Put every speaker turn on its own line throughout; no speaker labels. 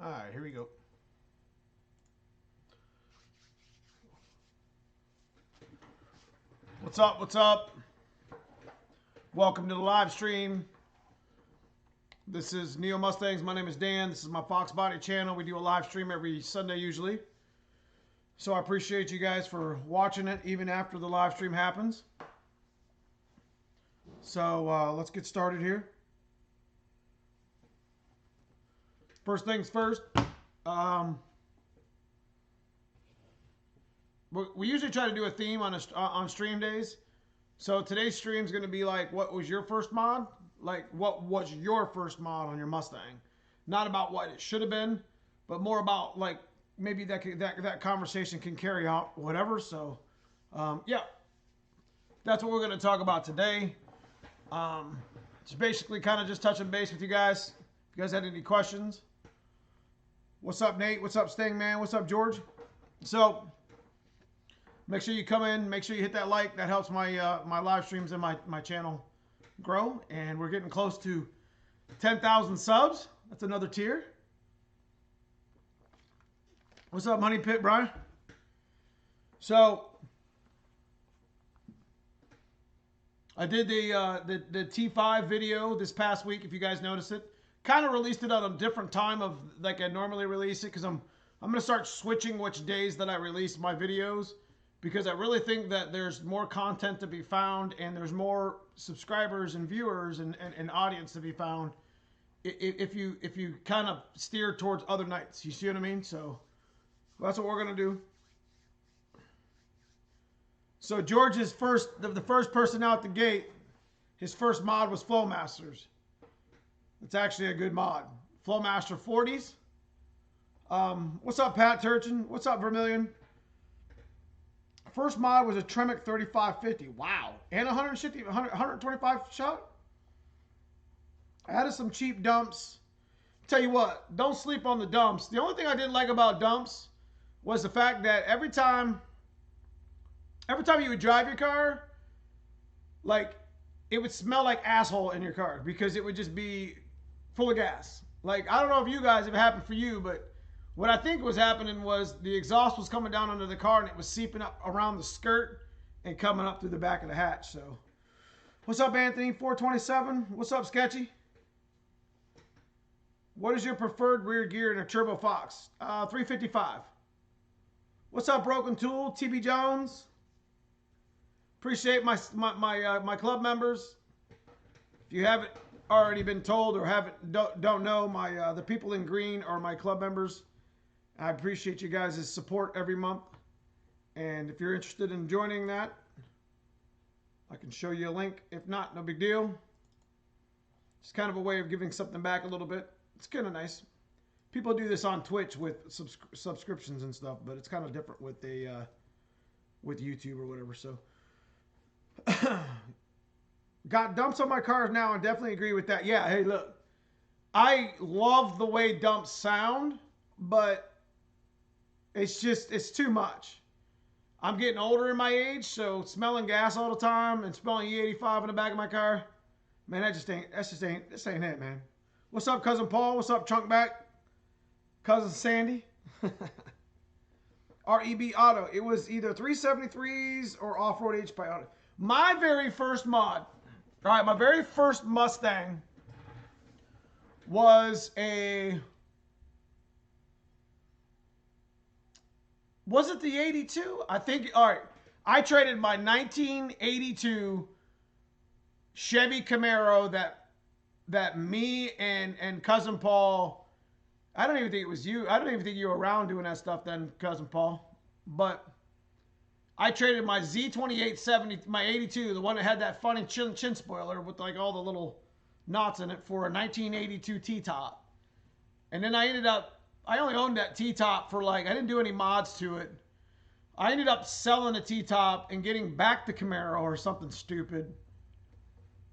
All right, here we go. What's up? What's up? Welcome to the live stream. This is Neomustangs. My name is Dan. This is my Fox Body channel. We do a live stream every Sunday usually. So I appreciate you guys for watching it even after the live stream happens. So let's get started here. First things first. We usually try to do a theme on stream days. So today's stream is going to be like, what was your first mod? Like, what was your first mod on your Mustang? Not about what it should have been, but more about like maybe that conversation can carry out whatever. So, yeah, that's what we're going to talk about today. Just basically kind of just touching base with you guys. If you guys had any questions. What's up, Nate? What's up, Sting Man? What's up, George? So make sure you come in. Make sure you hit that like. That helps my my live streams and my channel grow. And we're getting close to 10,000 subs. That's another tier. What's up, Money Pit, Brian? So I did the T5 video this past week. If you guys noticed it, kind of released it at a different time of like I normally release it because I'm gonna start switching which days that I release my videos, because I really think that there's more content to be found and there's more subscribers and viewers and audience to be found if you kind of steer towards other nights. You see what I mean? So that's what we're gonna do. So George's the first person out the gate, his first mod was Flowmasters. It's actually a good mod. Flowmaster 40s. What's up, Pat Turchin? What's up, Vermilion? First mod was a Tremec 3550. Wow. And 125 shot. I added some cheap dumps. Tell you what, don't sleep on the dumps. The only thing I didn't like about dumps was the fact that every time you would drive your car, like, it would smell like asshole in your car because it would just be full of gas. Like, I don't know if you guys, if it happened for you, but what I think was happening was the exhaust was coming down under the car and it was seeping up around the skirt and coming up through the back of the hatch. So, what's up, Anthony? 427. What's up, Sketchy? What is your preferred rear gear in a Turbo Fox? 355. What's up, Broken Tool? TB Jones. Appreciate my club members. If you haven't already been told or don't know, the people in green are my club members. I appreciate you guys' support every month. And if you're interested in joining that, I can show you a link. If not, no big deal. It's kind of a way of giving something back a little bit. It's kind of nice. People do this on Twitch with subscriptions and stuff, but it's kind of different with with YouTube or whatever. So got dumps on my cars now, and definitely agree with that. Yeah, hey, look, I love the way dumps sound, but it's too much. I'm getting older in my age, so smelling gas all the time and smelling E85 in the back of my car, man, this ain't it, man. What's up, Cousin Paul? What's up, Chunkback? Cousin Sandy? REB Auto. It was either 373s or off-road HPI Auto. My very first mod, all right, my very first Mustang was was it the 82? I think, all right, I traded my 1982 Chevy Camaro that me and Cousin Paul, I don't even think it was you. I don't even think you were around doing that stuff then, Cousin Paul. But I traded my Z2870, my 82, the one that had that funny chin spoiler with like all the little knots in it, for a 1982 T-top. And then I only owned that T-top for like, I didn't do any mods to it. I ended up selling the T-top and getting back the Camaro or something stupid.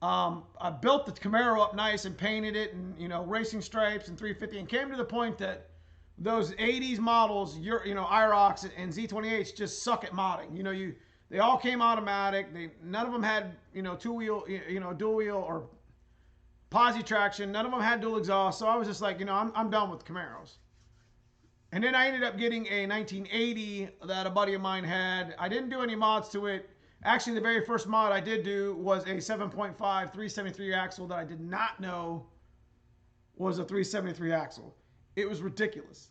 I built the Camaro up nice and painted it, and, you know, racing stripes and 350, and came to the point that those 80s models, IROX and Z28s just suck at modding. You know, they all came automatic. None of them had, two-wheel, dual wheel or posi traction. None of them had dual exhaust. So I was just like, I'm done with Camaros. And then I ended up getting a 1980 that a buddy of mine had. I didn't do any mods to it. Actually, the very first mod I did do was a 7.5 373 axle that I did not know was a 373 axle. It was ridiculous.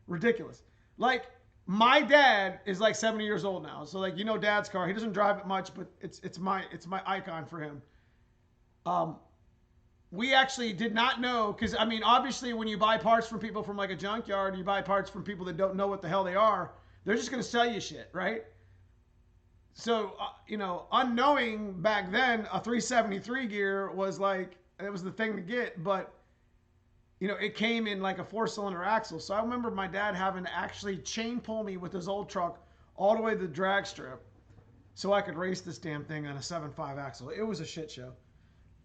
Ridiculous. Like, my dad is like 70 years old now. So, like, you know Dad's car. He doesn't drive it much, but it's my icon for him. We actually did not know, because, I mean, obviously when you buy parts from people from like a junkyard, you buy parts from people that don't know what the hell they are, they're just going to sell you shit, right? So, you know, unknowing back then, a 373 gear was like, it was the thing to get, but, you know, it came in like a 4-cylinder axle. So I remember my dad having to actually chain pull me with his old truck all the way to the drag strip so I could race this damn thing on a 7.5 axle. It was a shit show.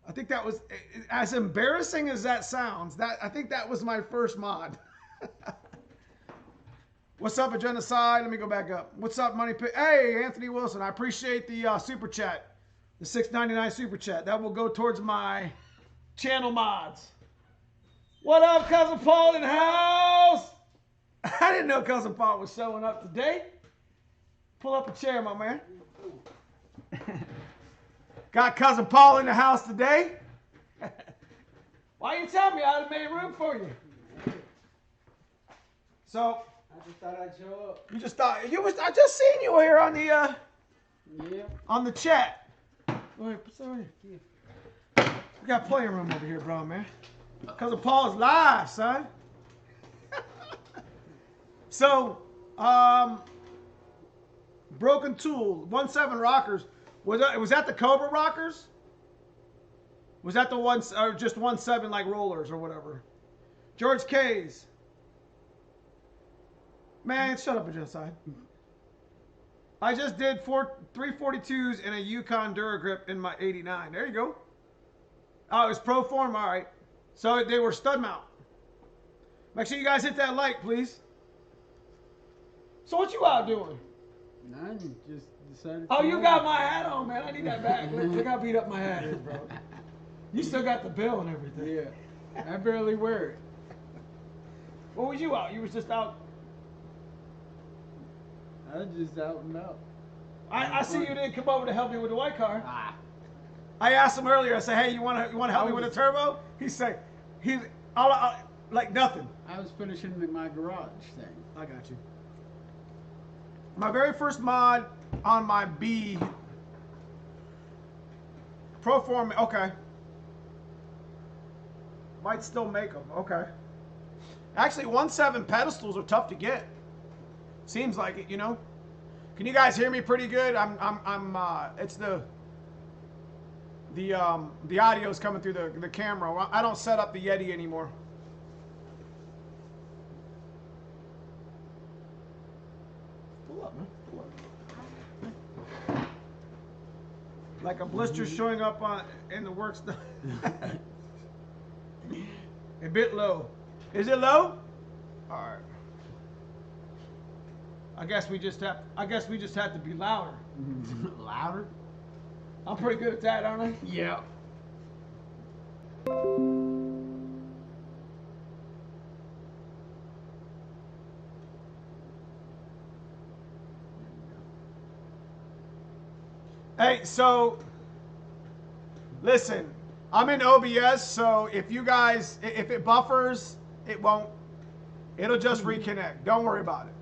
I think that was, as embarrassing as that sounds, I think that was my first mod. What's up, Agenda Side? Let me go back up. What's up, Money Pit? Hey, Anthony Wilson. I appreciate the super chat, the $6.99 super chat. That will go towards my channel mods. What up, Cousin Paul in the house? I didn't know Cousin Paul was showing up today. Pull up a chair, my man. Got Cousin Paul in the house today. Why you tell me? I'd have made room for you. So
I just thought I'd show up.
you just thought you was? I just seen you here on the
Yeah.
on the chat. Wait, sorry. We got plenty of room over here, bro, man. Cousin Paul's live, son. So, Broken Tool 17 rockers. Was that the Cobra rockers? Was that the ones, or just 17 like rollers or whatever? George K's. Man, shut up, Genocide. I just did 342s and a Yukon Duragrip in my 89. There you go. Oh, it was Pro Form, all right. So they were stud mount. Make sure you guys hit that like, please. So what you out doing?
None, just decided.
Oh, you got my hat on, man. I need that back. Look how beat up my hat is, bro. You still got the bill and everything.
Yeah, I barely wear it.
What was you out? You was just out.
I was just out and out.
I see you didn't come over to help me with the white car.
Ah.
I asked him earlier. I said, "Hey, you want to help me with a turbo?" He said, I'll like nothing."
I was finishing my garage thing.
I got you. My very first mod on my B Proform. Okay. Might still make them. Okay. Actually, 17 pedestals are tough to get. Seems like it, you know. Can you guys hear me pretty good? It's the audio's coming through the camera. I don't set up the Yeti anymore. Pull up, man. Pull up. Like a blister showing up in the works. A bit low. Is it low? All right. I guess we just have to be louder.
Louder?
I'm pretty good at that, aren't I?
Yeah.
Hey, so listen, I'm in OBS, so if it buffers, it'll just reconnect. Don't worry about it.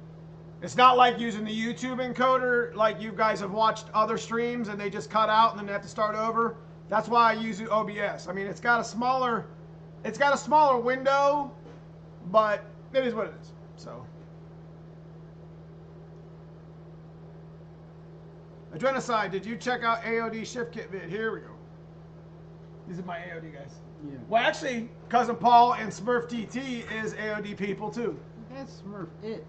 It's not like using the YouTube encoder, like you guys have watched other streams and they just cut out and then they have to start over. That's why I use OBS. I mean, it's got a smaller window, but it is what it is. So, Adrenocide, did you check out AOD shift kit vid? Here we go. These are my AOD guys.
Yeah.
Well, actually, Cousin Paul and Smurf TT is AOD people too.
That's Smurf it.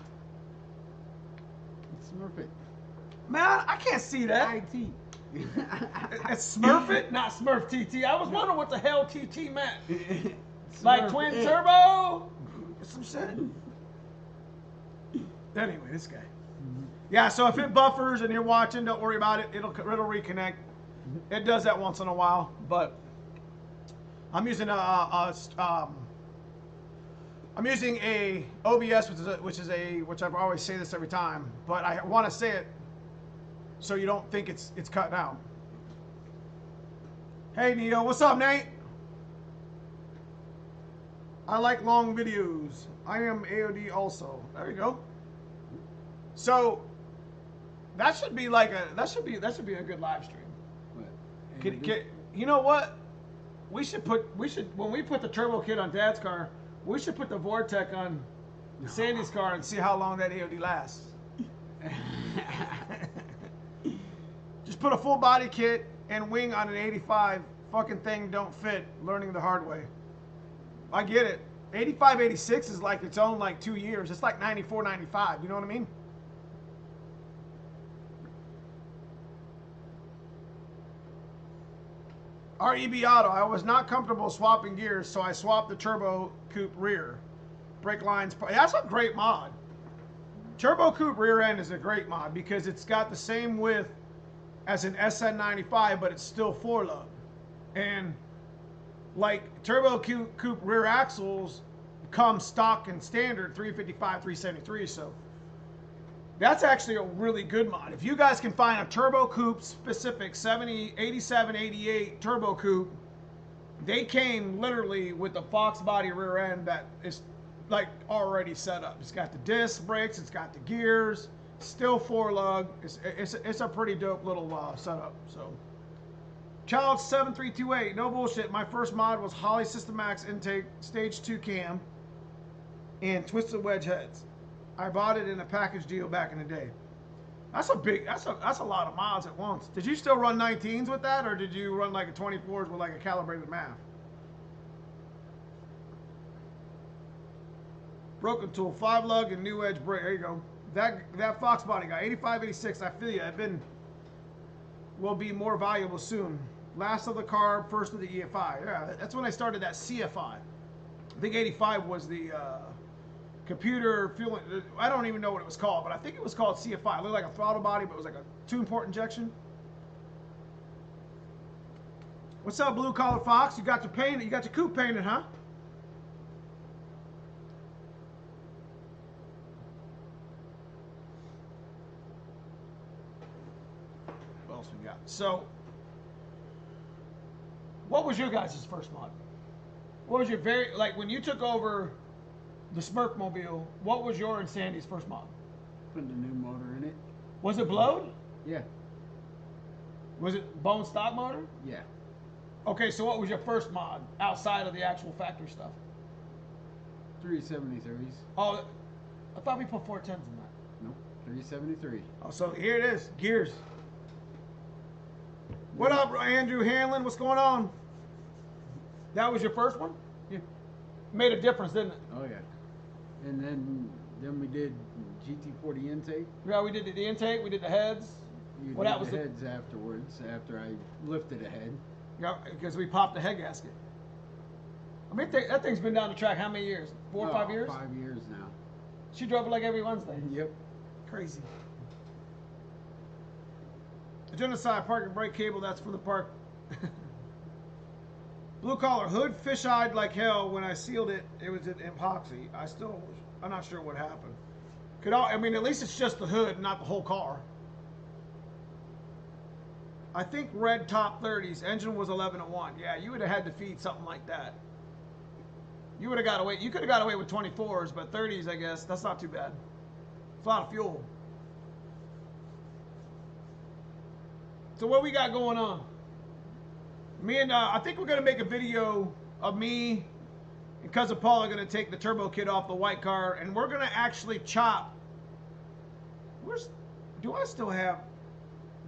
Smurf it.
Man, I can't see that.
IT.
It's Smurf it, not Smurf TT. I was wondering what the hell TT meant. Like twin turbo? Some shit. Anyway, this guy. Yeah, so if it buffers and you're watching, don't worry about it. It'll reconnect. It does that once in a while, but I'm using a I'm using a OBS, which I've always say this every time, but I want to say it so you don't think it's cut out. Hey Neo, what's up, Nate? I like long videos. I am AOD also. There you go. So that should be like a a good live stream.
What?
You know what? We should when we put the turbo kit on Dad's car, we should put the Vortec on Sandy's car and see how long that AOD lasts. Just put a full body kit and wing on an 85. Fucking thing don't fit. Learning the hard way. I get it. 85, 86 is like its own like 2 years. It's like 94, 95. You know what I mean? REB Auto. I was not comfortable swapping gears, so I swapped the turbo coupe rear. Brake lines. That's a great mod. Turbo coupe rear end is a great mod because it's got the same width as an SN95, but it's still 4-lug. And like turbo coupe rear axles come stock and standard 355, 373. So that's actually a really good mod. If you guys can find a turbo coupe specific 70, 87, 88 turbo coupe, they came literally with a Fox body rear end that is like already set up. It's got the disc brakes, it's got the gears, still 4-lug. It's a pretty dope little setup. So Child 7328, no bullshit. My first mod was Holley Systemax intake stage 2 cam and twisted wedge heads. I bought it in a package deal back in the day. That's a lot of mods at once. Did you still run 19s with that, or did you run like a 24s with like a calibrated MAF? Broken tool, 5-lug and new edge brake. There you go. That Fox body guy, 85, 86. I feel you. Will be more valuable soon. Last of the carb, first of the EFI. Yeah, that's when I started that CFI. I think 85 was the computer fuel. I don't even know what it was called, but I think it was called CFI. It looked like a throttle body, but it was like a 2-port injection. What's up, Blue Collar Fox? You got your coupe painted, huh? What else we got? So, what was your guys' first mod? What was your when you took over the Smurfmobile, what was your and Sandy's first mod?
Put the new motor in it.
Was it blowed?
Yeah.
Was it bone stock motor?
Yeah.
Okay, so what was your first mod outside of the actual factory stuff?
373s.
Oh, I thought we put 410s in that.
Nope. 373.
Oh, so here it is, gears. What up, Andrew Hanlon? What's going on? That was your first one?
Yeah.
Made a difference, didn't it?
Oh yeah. And then we did GT40 intake.
Yeah, we did the intake, we did the heads.
You
Well,
did
that was
the
the-
heads afterwards, after I lifted a head.
Yeah, because we popped the head gasket. I mean, that thing's been down the track how many years? 4 or 5 years?
5 years now.
She drove it like every Wednesday.
Yep.
Crazy. Genocide park and brake cable, that's for the park. Blue collar hood fish-eyed like hell. When I sealed it, it was in epoxy. I'm not sure what happened. I mean, at least it's just the hood, not the whole car. I think red top 30s. Engine was 11-1. Yeah, you would have had to feed something like that. You would have got away. You could have got away with 24s, but 30s, I guess, that's not too bad. It's a lot of fuel. So what we got going on? I think we're gonna make a video of me and cousin Paul are gonna take the turbo kit off the white car, and we're gonna actually chop. Do I still have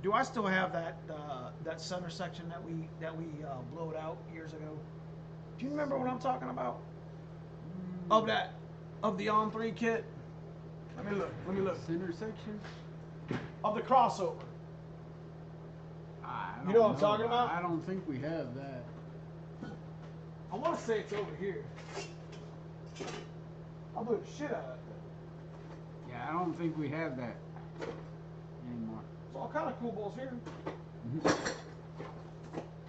that center section that we blew it out years ago? Do you remember what I'm talking about? Of the On3 kit? Let me look.
Center section?
Of the crossover.
I
You know what I'm talking about?
I don't think we have that.
I want to say it's over here. I'll do the shit out of that.
Yeah, I don't think we have that anymore.
There's all kind of cool balls here.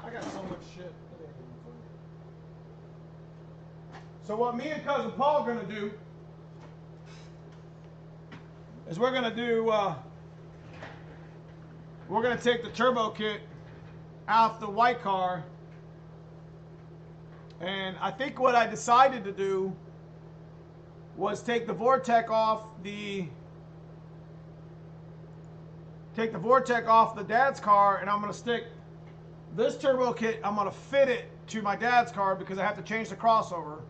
I got so much shit. So what me and cousin Paul are gonna do is we're gonna take the turbo kit out the white car, and I think what I decided to do was take the Vortec off the dad's car, and I'm gonna stick this turbo kit. I'm gonna fit it to my dad's car because I have to change the crossover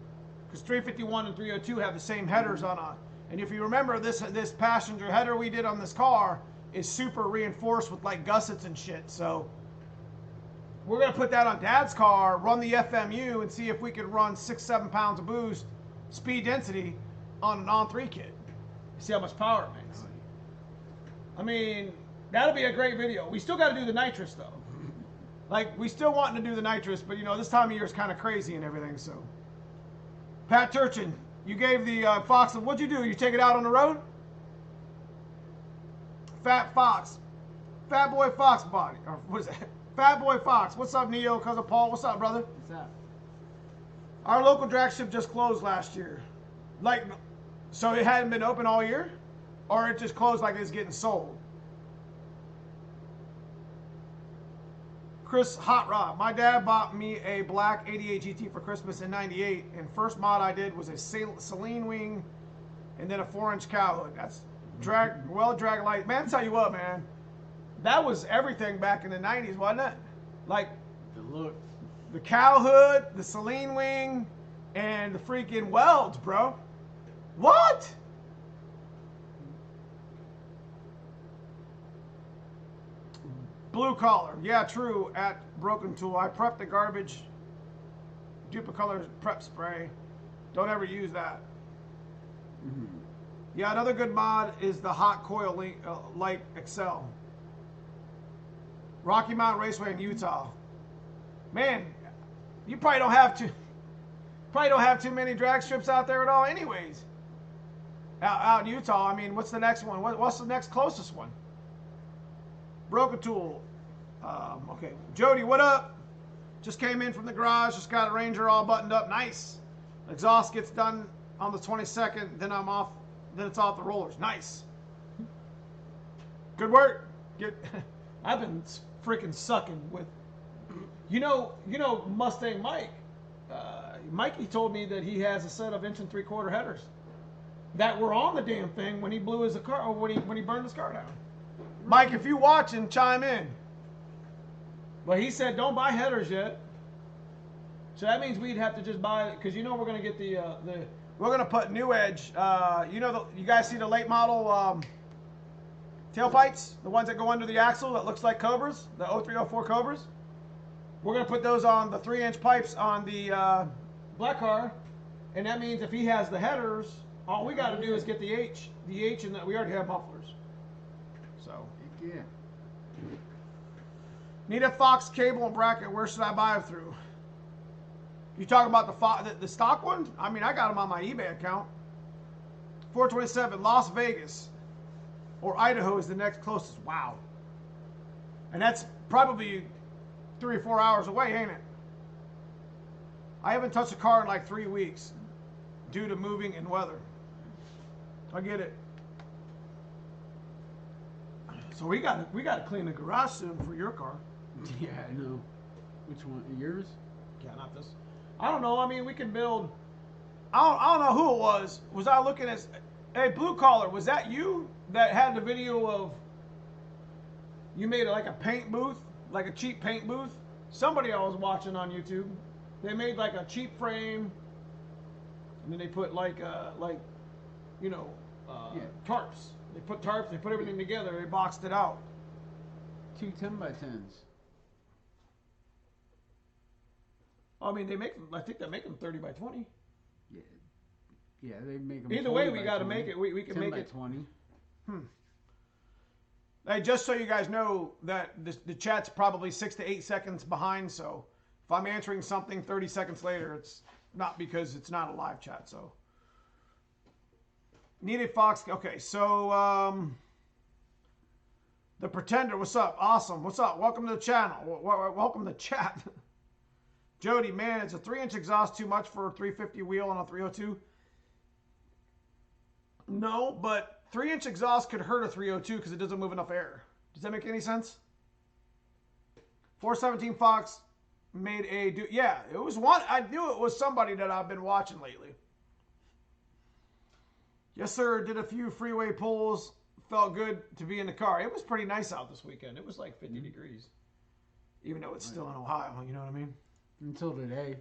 because 351 and 302 have the same headers on it. And if you remember, this passenger header we did on this car is super reinforced with like gussets and shit. So we're gonna put that on Dad's car, run the FMU, and see if we can run 6-7 pounds of boost, speed density on an on-3 kit. See how much power it makes. I mean, that'll be a great video. We still got to do the nitrous though. Like, we still wanting to do the nitrous, but you know, this time of year is kind of crazy and everything. So, Pat Turchin, you gave the Fox. What'd you do? You take it out on the road? Fat Fox, Fat Boy Fox body, or what is that? Fat Boy Fox. What's up, Neo? Cousin Paul. What's up, brother?
What's up?
Our local drag strip just closed last year. Like, so it hadn't been open all year, or it just closed like it's getting sold. Chris Hot Rod. My dad bought me a black 88 GT for Christmas in '98, and first mod I did was a Celine wing, and then a 4-inch cow hood. That's drag light. Man, I'll tell you what, man. That was everything back in the '90s, wasn't it? Like
The look.
the cow hood, the Celine wing, and the freaking welds, bro. What? Blue collar. Yeah, true. At Broken Tool. I prepped the garbage. Duplicolor prep spray. Don't ever use that.
Mm-hmm.
Yeah, another good mod is the Hot Coil Light XL. Rocky Mountain Raceway in Utah. Man, you probably don't have too many drag strips out there at all anyways. Out in Utah. I mean, what's the next one? What's the next closest one? Broken Tool. Okay. Jody, what up? Just came in from the garage. Just got a Ranger all buttoned up. Nice. Exhaust gets done on the 22nd. Then I'm off. Then it's off the rollers. Nice. Good work. I've been freaking sucking with. You know, Mustang Mike. Mikey told me that he has a set of 1 3/4 headers that were on the damn thing when he blew his car, or when he burned his car down. Mike, if you watching, chime in. But he said don't buy headers yet. So that means we'd have to just buy, because you know we're gonna get we're gonna put New Edge. You guys see the late model tailpipes, the ones that go under the axle that looks like Cobras, the 0304 Cobras. We're gonna put those on the 3-inch pipes on the black car, and that means if he has the headers, all we got to do is get the H, and that we already have mufflers. So.
Yeah.
Need a Fox cable and bracket. Where should I buy them through? You talking about the stock one? I mean, I got them on my eBay account. 427, Las Vegas, or Idaho is the next closest. Wow. And that's probably 3 or 4 hours away, ain't it? I haven't touched a car in like 3 weeks due to moving and weather. I get it. So we got to clean the garage soon for your car.
Yeah, I know. Which one? Yours?
Yeah, not this. I don't know. I mean, we can build. I don't know who it was. Was I looking at? Hey, Blue Collar, was that you that had the video of? You made like a paint booth, like a cheap paint booth. Somebody I was watching on YouTube. They made like a cheap frame, and then they put tarps. They put tarps. They put everything together. They boxed it out.
2 10x10s.
I mean, I think they make them 30 by 20.
Yeah, they make them.
Either way, we got to make it. We can make it
20.
Hey, just so you guys know that the chat's probably 6 to 8 seconds behind. So if I'm answering something 30 seconds later, it's not because it's not a live chat. So needed Fox. Okay, so the Pretender. What's up? Awesome. What's up? Welcome to the channel. Welcome to chat. Jody, man, is a 3-inch exhaust too much for a 350 wheel on a 302? No, but 3-inch exhaust could hurt a 302 because it doesn't move enough air. Does that make any sense? 417 Fox made a yeah, it was one. I knew it was somebody that I've been watching lately. Yes, sir. Did a few freeway pulls. Felt good to be in the car. It was pretty nice out this weekend. It was like 50 degrees. Even though it's still in Ohio, you know what I mean?
Until today.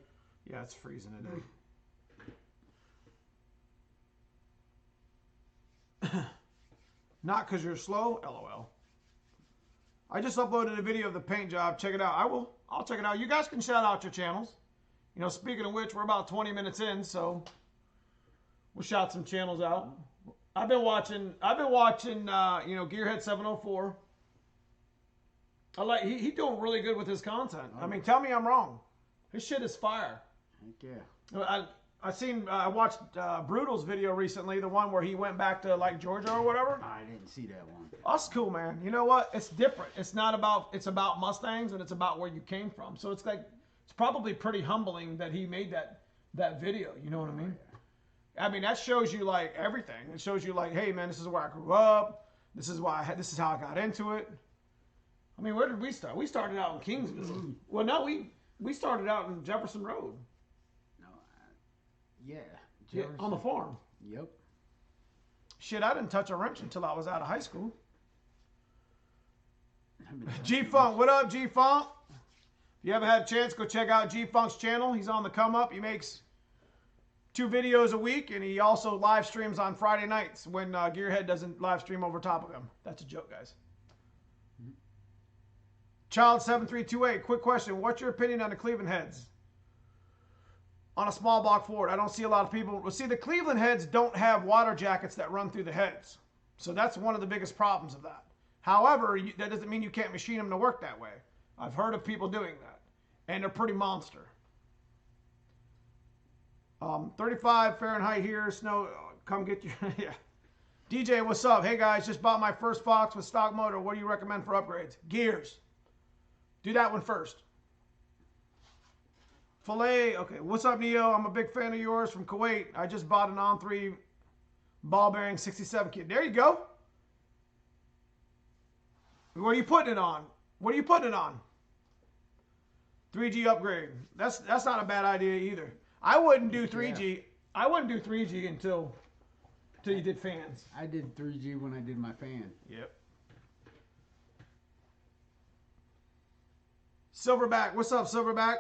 Yeah, it's freezing today. Not because you're slow, LOL. I just uploaded a video of the paint job. Check it out. I'll check it out. You guys can shout out your channels. You know, speaking of which, we're about 20 minutes in, so we'll shout some channels out. I've been watching, you know, Gearhead 704. I like, he doing really good with his content. I mean, tell me I'm wrong. His shit is fire.
Heck yeah.
I watched Brutal's video recently, the one where he went back to like Georgia or whatever.
I didn't see that one.
That's cool, man. You know what? It's different. It's about Mustangs, and it's about where you came from. So it's like, it's probably pretty humbling that he made that video. You know what I mean? I mean, that shows you like everything. It shows you like, hey man, this is where I grew up. This is this is how I got into it. I mean, where did we start? We started out in Kingsville. Well, no, we started out in Jefferson Road.
No, yeah.
On the farm.
Yep.
Shit, I didn't touch a wrench until I was out of high school. G-Funk, what up, G-Funk? If you haven't had a chance, go check out G-Funk's channel. He's on the come up. He makes 2 videos a week, and he also live streams on Friday nights when Gearhead doesn't live stream over top of him. That's a joke, guys. Child7328, quick question. What's your opinion on the Cleveland heads? On a small block Ford, I don't see a lot of people. Well, see, the Cleveland heads don't have water jackets that run through the heads. So that's one of the biggest problems of that. However, that doesn't mean you can't machine them to work that way. I've heard of people doing that. And they're pretty monster. 35 Fahrenheit here. Snow, come get your... yeah. DJ, what's up? Hey, guys, just bought my first Fox with stock motor. What do you recommend for upgrades? Gears. Do that one first. Filet. Okay, what's up, Neo? I'm a big fan of yours from Kuwait. I just bought an On3 ball bearing 67 kit. There you go. What are you putting it on? What are you putting it on? 3G upgrade. That's not a bad idea either. I wouldn't do 3G. Yeah. I wouldn't do 3G until you did fans.
I did 3G when I did my fan.
Yep. Silverback. What's up, Silverback?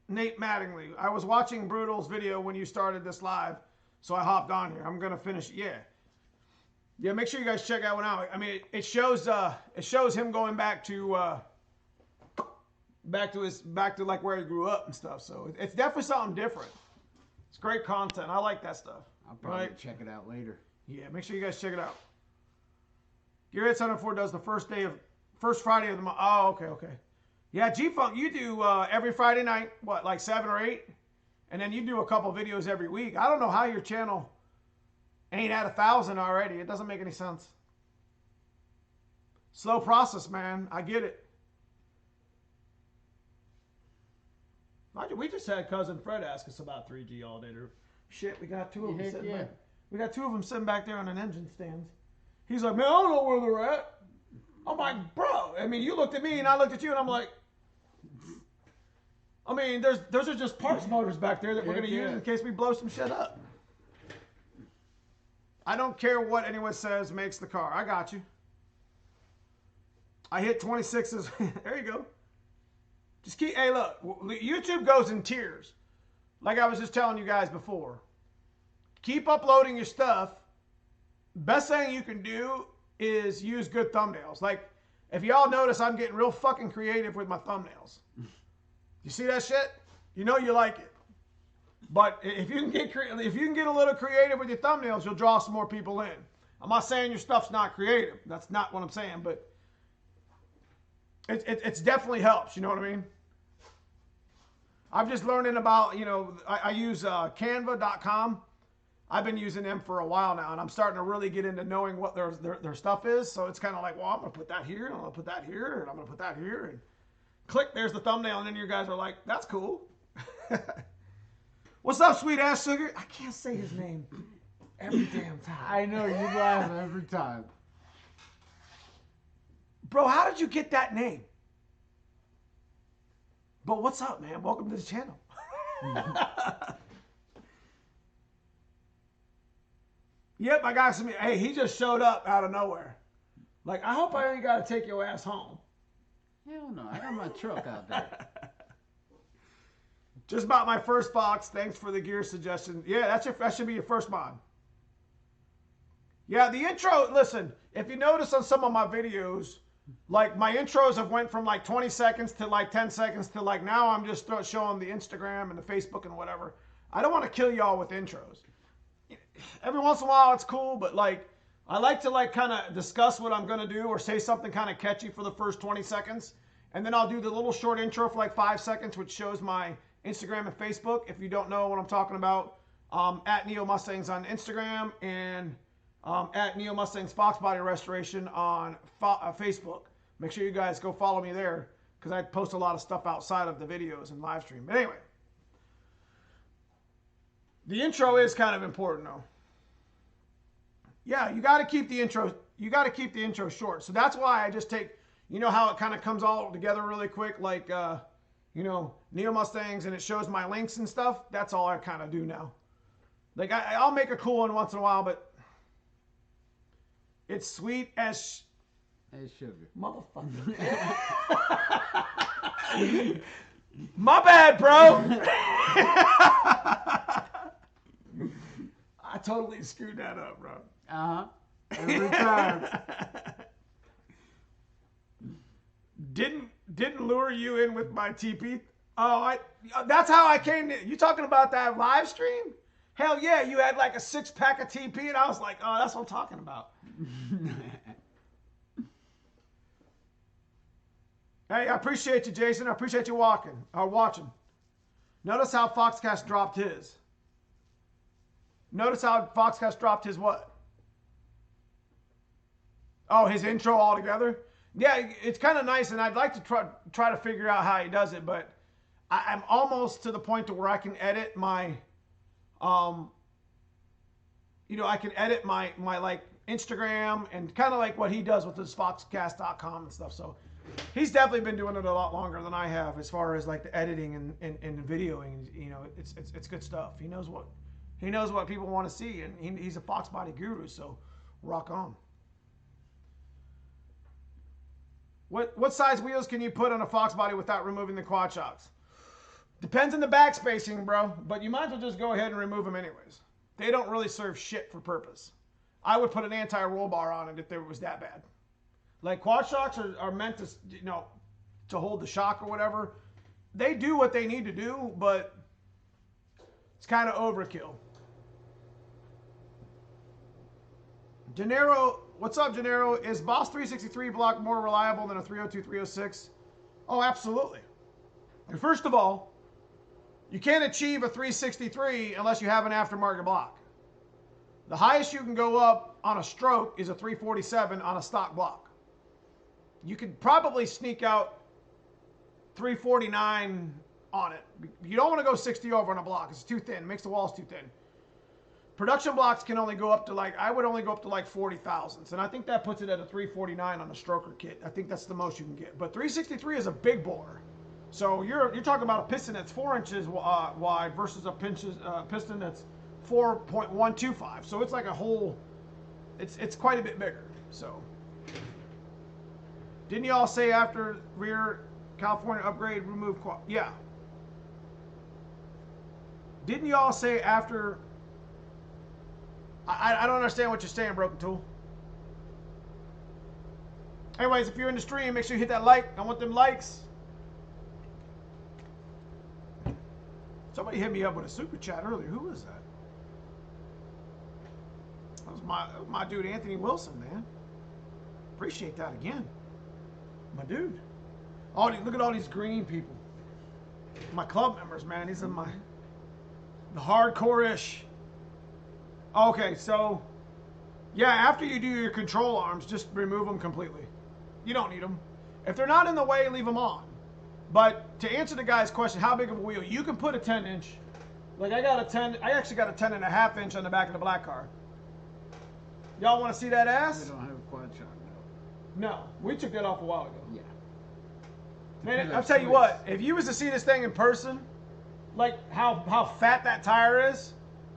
Nate Mattingly. I was watching Brutal's video when you started this live, so I hopped on here. I'm gonna finish. Yeah. Yeah, make sure you guys check that one out. I mean, it shows him going back to like where he grew up and stuff. So it's definitely something different. It's great content. I like that stuff.
I'll probably check it out later.
Yeah, make sure you guys check it out. Gearhead 704 does the first Friday of the month. Oh, okay. Yeah, G-Funk, you do every Friday night, what, like 7 or 8? And then you do a couple videos every week. I don't know how your channel ain't at 1,000 already. It doesn't make any sense. Slow process, man. I get it. We just had cousin Fred ask us about 3G all day. Shit, we got 2 of them sitting back. We got 2 of them sitting back there on an engine stands. He's like, man, I don't know where they're at. I'm like, bro. I mean, you looked at me and I looked at you and I'm like, I mean, those are just parts motors back there that we're going to use in case we blow some shit up. I don't care what anyone says makes the car. I got you. I hit 26s. There you go. Just keep, hey, look, YouTube goes in tiers. Like I was just telling you guys before. Keep uploading your stuff. Best thing you can do is use good thumbnails. Like, if y'all notice, I'm getting real fucking creative with my thumbnails. You see that shit? You know you like it. But if you can get a little creative with your thumbnails, you'll draw some more people in. I'm not saying your stuff's not creative. That's not what I'm saying, but it's definitely helps. You know what I mean? I'm just learning about, you know, I use Canva.com. I've been using them for a while now, and I'm starting to really get into knowing what their stuff is. So it's kind of like, well, I'm going to put that here, and I'm going to put that here, and I'm going to put that here, and click, there's the thumbnail, and then you guys are like, that's cool. What's up, sweet ass sugar? I can't say his name every damn time.
I know, you laugh every time.
Bro, how did you get that name? But what's up, man? Welcome to the channel. Yep, I got some. Hey, he just showed up out of nowhere. Like, I hope I ain't got to take your ass home.
Hell no, I got my truck out there.
Just bought my first box. Thanks for the gear suggestion. Yeah, that should be your first mod. Yeah, the intro, listen, if you notice on some of my videos, like my intros have went from like 20 seconds to like 10 seconds to like now I'm just showing the Instagram and the Facebook and whatever. I don't want to kill y'all with intros. Every once in a while it's cool, but like I like to like kind of discuss what I'm going to do or say something kind of catchy for the first 20 seconds. And then I'll do the little short intro for like 5 seconds, which shows my Instagram and Facebook. If you don't know what I'm talking about, at Neomustangs on Instagram and at Neomustangs Fox Body Restoration on Facebook. Make sure you guys go follow me there because I post a lot of stuff outside of the videos and live stream. But anyway, the intro is kind of important though. Yeah, you got to keep the intro. You got to keep the intro short. So that's why I just take. You know how it kind of comes all together really quick, like you know, Neomustangs, and it shows my links and stuff. That's all I kind of do now. Like I'll make a cool one once in a while, but it's sweet as
sugar.
Motherfucker. My bad, bro. I totally screwed that up, bro.
Uh-huh. Every time.
Didn't lure you in with my TP? Oh, that's how I came to. You talking about that live stream? Hell yeah, you had like a 6-pack of TP, and I was like, oh, that's what I'm talking about. Hey, I appreciate you, Jason. I appreciate you watching. Notice how Foxcast dropped his. Notice how Foxcast dropped his what? Oh, his intro altogether? Yeah, it's kind of nice, and I'd like to try to figure out how he does it, but I'm almost to the point to where I can edit my, you know, I can edit my like Instagram and kind of like what he does with his foxcast.com and stuff. So he's definitely been doing it a lot longer than I have as far as like the editing and videoing. You know, it's good stuff. He knows what people want to see, and he's a Fox body guru. So rock on. What size wheels can you put on a Fox body without removing the quad shocks? Depends on the back spacing, bro. But you might as well just go ahead and remove them anyways. They don't really serve shit for purpose. I would put an anti-roll bar on it if it was that bad. Like quad shocks are meant to, you know, to hold the shock or whatever. They do what they need to do, but it's kind of overkill. Gennaro, what's up, Gennaro? Is Boss 363 block more reliable than a 302, 306? Oh, absolutely. And first of all, you can't achieve a 363 unless you have an aftermarket block. The highest you can go up on a stroke is a 347 on a stock block. You could probably sneak out 349 on it. You don't want to go 60 over on a block. It's too thin. It makes the walls too thin. Production blocks can only go up to like, I would only go up to like 40 thousandths. And I think that puts it at a 349 on a stroker kit. I think that's the most you can get. But 363 is a big bore. So you're talking about a piston that's 4 inches wide versus a piston that's 4.125. So it's like a whole, it's quite a bit bigger. So didn't y'all say after rear California upgrade remove quad? Yeah. Didn't y'all say after? I don't understand what you're saying, Broken Tool. Anyways, if you're in the stream, make sure you hit that like. I want them likes. Somebody hit me up with a super chat earlier. Who was that? That was my dude, Anthony Wilson, man. Appreciate that again. My dude. Oh, look at all these green people. My club members, man. These are the hardcore-ish. Okay, so, yeah, after you do your control arms, just remove them completely. You don't need them. If they're not in the way, leave them on. But to answer the guy's question, how big of a wheel? You can put a 10-inch. Like I actually got a 10.5-inch on the back of the black car. Y'all want to see that ass?
We don't have a quad shock,
No, we took that off a while ago.
no. Yeah.
Man,
Because
I'll tell you what, if you was to see this thing in person, like how fat that tire is,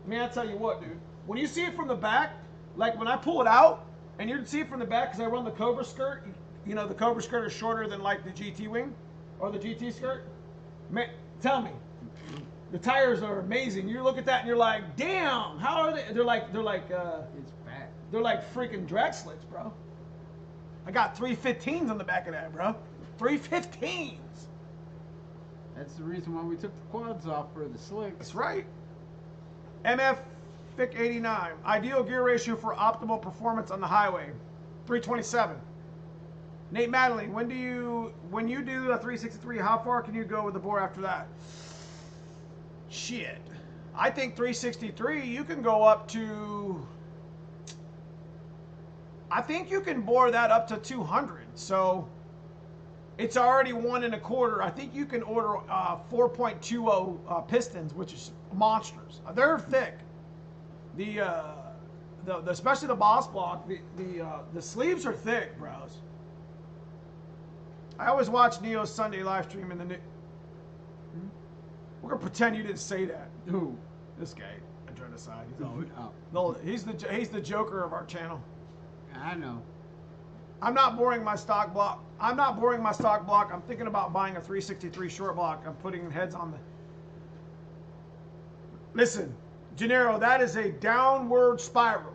man, I'll tell you what, dude. When you see it from the back, like when I pull it out, and you can see it from the back because I run the Cobra skirt, you know, the Cobra skirt is shorter than like the GT wing or the GT skirt. Man, tell me, the tires are amazing. You look at that and you're like, damn, how are they? They're like
It's fat.
they're like freaking drag slicks, bro. I got 315s on the back of that, bro. 315s.
That's the reason why we took the quads off for the slicks.
That's right. MF Fic 89. Ideal gear ratio for optimal performance on the highway. 327. Nate Madeline, when you do a 363, how far can you go with the bore after that? Shit. I think 363, you can go up to, I think you can bore that up to 200. So it's already 1 1/4. I think you can order 4.20 pistons, which is monsters. They're thick. The especially the Boss Block, the sleeves are thick, bros. I always watch Neo's Sunday live stream in the. We're gonna pretend you didn't say that.
Who?
This guy, Adrenaline. He's always,
Oh,
he's the Joker of our channel.
I know.
I'm not boring my stock block. I'm thinking about buying a 363 short block. I'm putting heads on the. Listen, Gennaro, that is a downward spiral.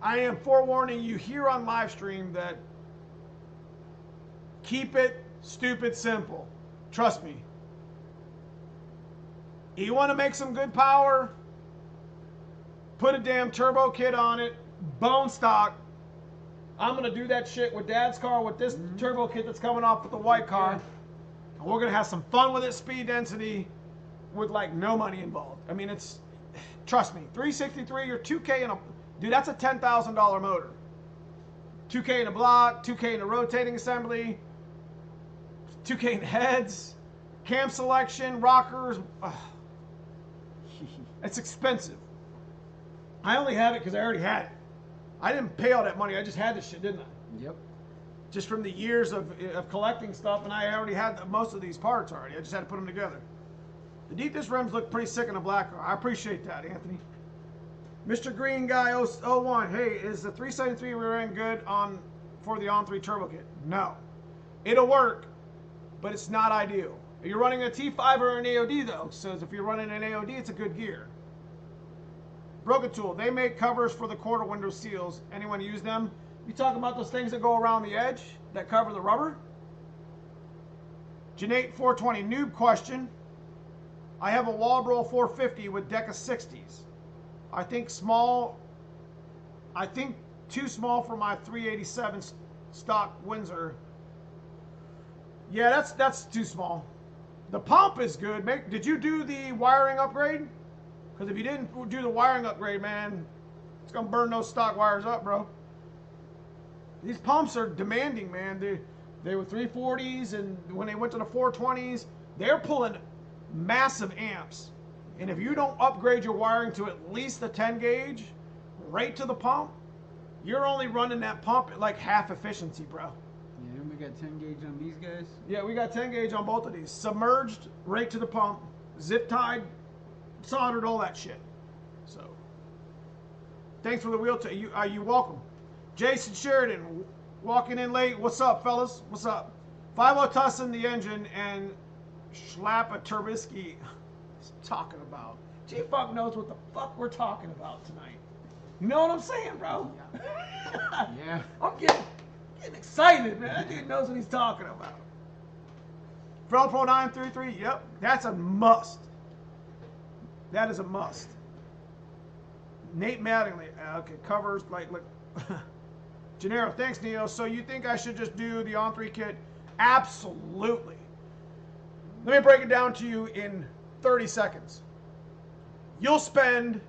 I am forewarning you here on live stream that keep it stupid simple. Trust me. You want to make some good power? Put a damn turbo kit on it, bone stock. I'm going to do that shit with Dad's car with this turbo kit that's coming off with the white car. And we're going to have some fun with it, speed density, with like no money involved. I mean, it's, trust me, 363 or 2K in a, dude, that's a $10,000 motor. 2K in a block, 2K in a rotating assembly, 2K in heads, cam selection, rockers. It's expensive. I only have it because I already had it. I didn't pay all that money. I just had this shit, didn't I?
Yep.
Just from the years of collecting stuff, and I already had most of these parts already. I just had to put them together. The deepest rims look pretty sick in a black car. I appreciate that, Anthony. Mr. Green Guy 01. Hey, is the 373 rear end good for the on3 turbo kit? No. It'll work, but it's not ideal. You're running a T5 or an AOD though, so if you're running an AOD, it's a good gear. Broken Tool, they make covers for the quarter window seals. Anyone use them? You talking about those things that go around the edge that cover the rubber? Janate 420, noob question. I have a Walbro 450 with Deca 60s. I think too small for my 387 stock Windsor. Yeah, that's too small. The pump is good. Did you do the wiring upgrade? Because if you didn't do the wiring upgrade, man, it's going to burn those stock wires up, bro. These pumps are demanding, man. They were 340s, and when they went to the 420s, they're pulling massive amps. And if you don't upgrade your wiring to at least the 10 gauge, right to the pump, you're only running that pump at like half efficiency, bro.
Yeah, and we got 10 gauge on these guys.
Yeah, we got 10 gauge on both of these. Submerged, right to the pump, zip tied, soldered, all that shit. So, thanks for the wheel. You welcome. Jason Sheridan, walking in late. What's up, fellas? What's up? 5.0 Tussin the engine and Schlappa Turbisky talking about. G-Funk knows what the fuck we're talking about tonight. You know what I'm saying, bro?
Yeah.
I'm getting excited, man. That dude knows what he's talking about. Pro 933, yep. That's a must. That is a must. Nate Mattingly, okay, covers, like, look. Gennaro, thanks, Neo. So you think I should just do the on3 kit? Absolutely. Let me break it down to you in 30 seconds. You'll spend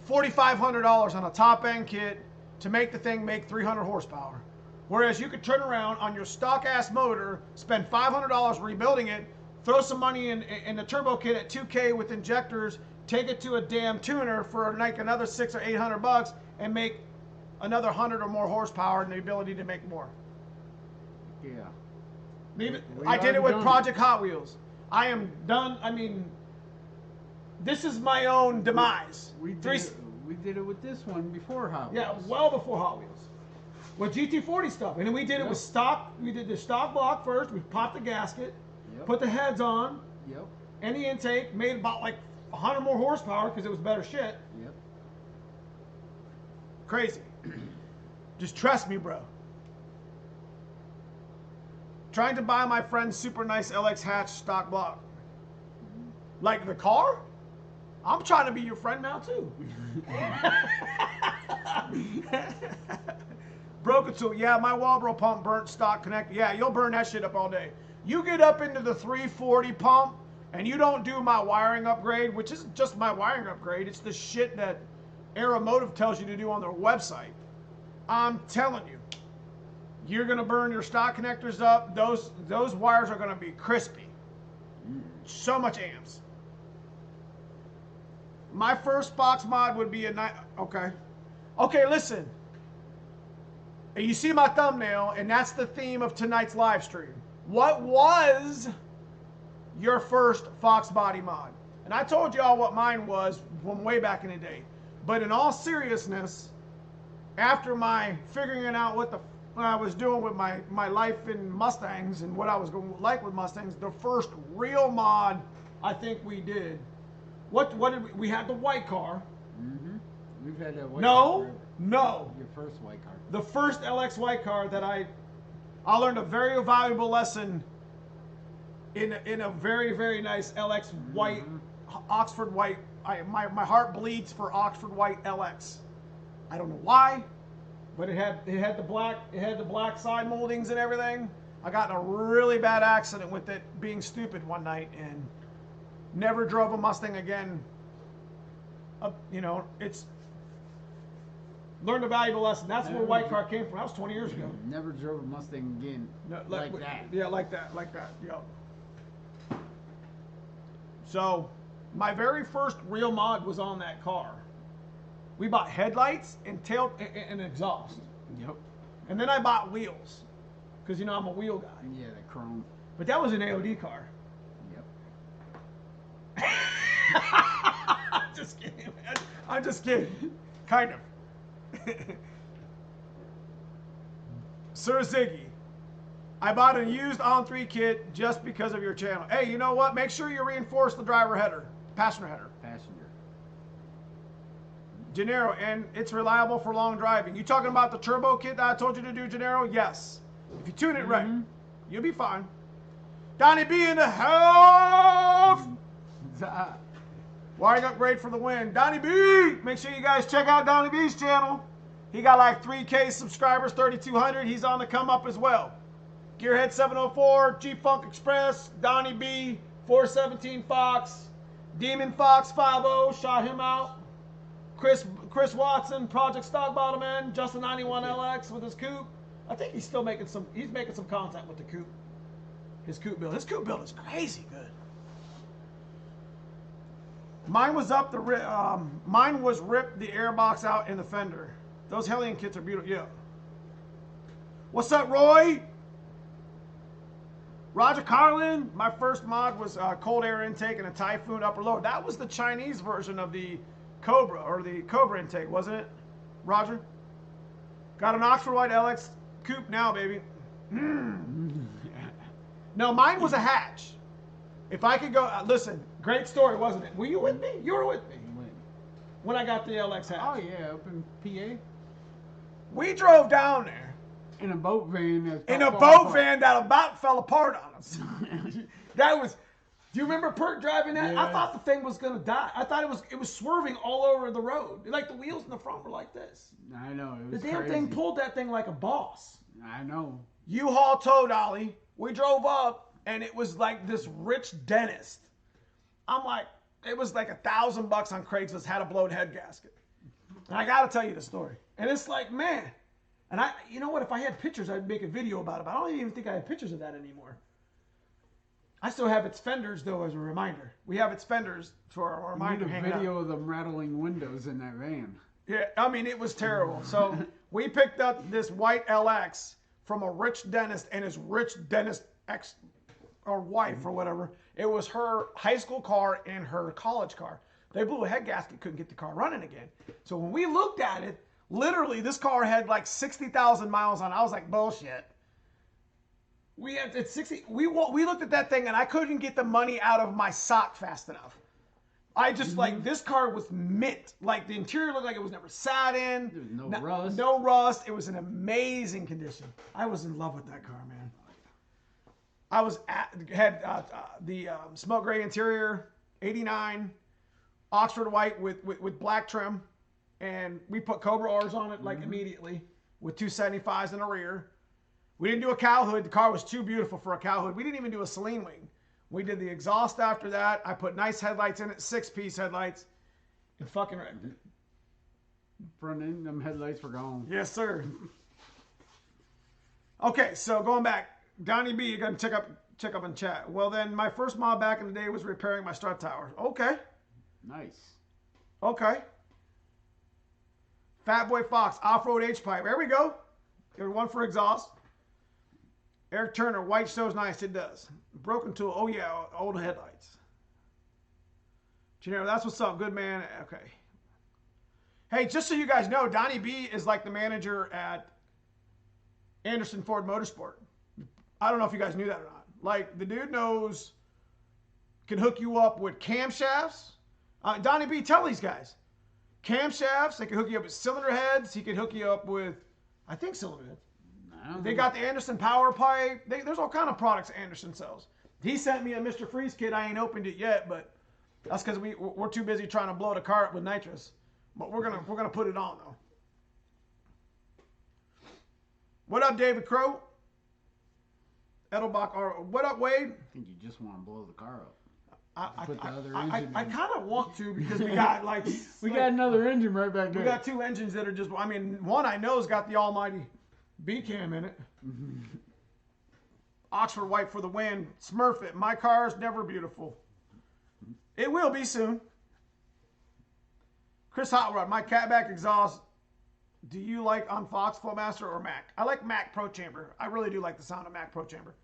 $4,500 on a top-end kit to make the thing make 300 horsepower. Whereas you could turn around on your stock ass motor, spend $500 rebuilding it, throw some money in the turbo kit at 2K with injectors, take it to a damn tuner for like another $600 or $800, and make another 100 or more horsepower and the ability to make more.
Yeah.
I did it with Project Hot Wheels. I am done. I mean, this is my own demise.
We did it with this one before Hot Wheels.
Yeah, well before Hot Wheels. With GT40 stuff. And then we did it with stock. We did the stock block first. We popped the gasket, put the heads on, and the intake, made about like 100 more horsepower because it was better shit.
Yep.
Crazy. Just trust me, bro. Trying to buy my friend's super nice LX hatch stock block. Like the car? I'm trying to be your friend now too. Broke a tool. Yeah, my Walbro pump burnt stock connect. Yeah, you'll burn that shit up all day. You get up into the 340 pump and you don't do my wiring upgrade, which isn't just my wiring upgrade. It's the shit that Aeromotive tells you to do on their website. I'm telling you, you're going to burn your stock connectors up. Those wires are going to be crispy. So much amps. My first box mod would be a okay, listen. You see my thumbnail, and that's the theme of tonight's live stream. What was your first Fox body mod? And I told y'all what mine was from way back in the day. But in all seriousness, after my figuring out what I was doing with my life in Mustangs and what I was going to like with Mustangs, the first real mod I think we did. What did we had the white car.
Mm-hmm. We've had that white car forever.
No.
Your first white car.
The first LX white car that I learned a very valuable lesson in a very, very nice LX white, Oxford white. My heart bleeds for Oxford white LX. I don't know why, but it had the black side moldings and everything. I got in a really bad accident with it being stupid one night and never drove a Mustang again. It's learned a valuable lesson. That's where white car came from. That was 20 years ago.
Never drove a Mustang again.
No,
like that.
Yeah, like that. Yo. So, my very first real mod was on that car. We bought headlights and tail and exhaust.
Yep. And
then I bought wheels, because I'm a wheel guy.
Yeah, the chrome.
But that was an AOD car.
Yep.
Just kidding. I'm just kidding. Kind of. Sir Ziggy, I bought a used on-3 kit just because of your channel. Hey, you know what? Make sure you reinforce the driver header, passenger header.
Passenger.
Gennaro, and it's reliable for long driving. You talking about the turbo kit that I told you to do, Gennaro? Yes. If you tune it right, you'll be fine. Donnie B in the house. Wiring upgrade for the win. Donnie B! Make sure you guys check out Donnie B's channel. He got like 3K subscribers, 3,200. He's on the come up as well. Gearhead 704, G-Funk Express, Donnie B, 417 Fox, Demon Fox 50, shot him out. Chris Watson, Project Stock Bottom End, Justin 91 LX with his coupe. I think he's still making some content with the coupe. His coupe build. His coupe build is crazy good. Mine was mine was ripped the airbox out in the fender. Those Hellion kits are beautiful. Yeah. What's up, Roy? Roger Carlin. My first mod was cold air intake and a Typhoon upper load. That was the Chinese version of the Cobra, or the Cobra intake, wasn't it? Roger? Got an Oxford White LX coupe now, baby. No, mine was a hatch. If I could go, listen, great story, wasn't it? Were you with me? You were with me. When I got the LX hatch.
Oh, yeah, up in PA.
We drove down there.
In a boat van.
That about fell apart on us. That was, do you remember Perk driving that?
Yeah.
I thought the thing was going to die. I thought it was swerving all over the road. Like the wheels in the front were like this.
I know, it was
The damn
crazy.
thing pulled that thing like a boss.
I know.
U-Haul tow dolly. We drove up, and it was like this rich dentist. I'm like, it was like $1,000 on Craigslist, had a blown head gasket. And I got to tell you the story. And it's like, man, And you know what? If I had pictures, I'd make a video about it. But I don't even think I have pictures of that anymore. I still have its fenders, though, as a reminder. We have its fenders for our reminder.
You need a video of them rattling windows in that van.
Yeah, I mean, it was terrible. So we picked up this white LX from a rich dentist and his rich dentist ex or wife or whatever. It was her high school car and her college car. They blew a head gasket, couldn't get the car running again. So when we looked at it, literally this car had like 60,000 miles on it. I was like, bullshit. We had at 60. We looked at that thing and I couldn't get the money out of my sock fast enough. I just like this car was mint. Like the interior looked like it was never sat in.
There was no rust.
No rust. It was in amazing condition. I was in love with that car, man. I was had the smoke gray interior, 89, Oxford white with black trim, and we put Cobra R's on it like immediately with 275s in the rear. We didn't do a cow hood. The car was too beautiful for a cow hood. We didn't even do a Celine wing. We did the exhaust after that. I put nice headlights in it, 6-piece headlights, and fucking wrecked it.
Front end, them headlights were gone.
Yes, sir. Okay, so going back, Donnie B, you're gonna check up in chat. Well, then my first mod back in the day was repairing my strut tower. Okay.
Nice.
Okay. Fat Boy Fox, off-road H-pipe. There we go. There's one for exhaust. Eric Turner, white shows nice. It does. Broken tool. Oh, yeah. Old headlights. Gennaro, that's what's up. Good man. Okay. Hey, just so you guys know, Donnie B is like the manager at Anderson Ford Motorsport. I don't know if you guys knew that or not. Like, the dude knows, can hook you up with camshafts. Donnie B, tell these guys. Camshafts. They can hook you up with cylinder heads. He can hook you up with, I think, cylinder heads. They got the Anderson power pipe. There's all kind of products Anderson sells. He sent me a Mr. Freeze kit. I ain't opened it yet, but that's because we're too busy trying to blow the car up with nitrous. But we're gonna put it on though. What up, David Crow? Edelbach. What up, Wade?
I think you just want to blow the car up.
I kind of want to because we got like
we got another engine right back there.
We got two engines that are just. I mean, one I know has got the almighty B-cam in it. Oxford white for the win. Smurf it. My car's never beautiful. It will be soon. Chris Hot Rod. My catback exhaust. Do you like on Fox Flowmaster or Mac? I like Mac Pro Chamber. I really do like the sound of Mac Pro Chamber.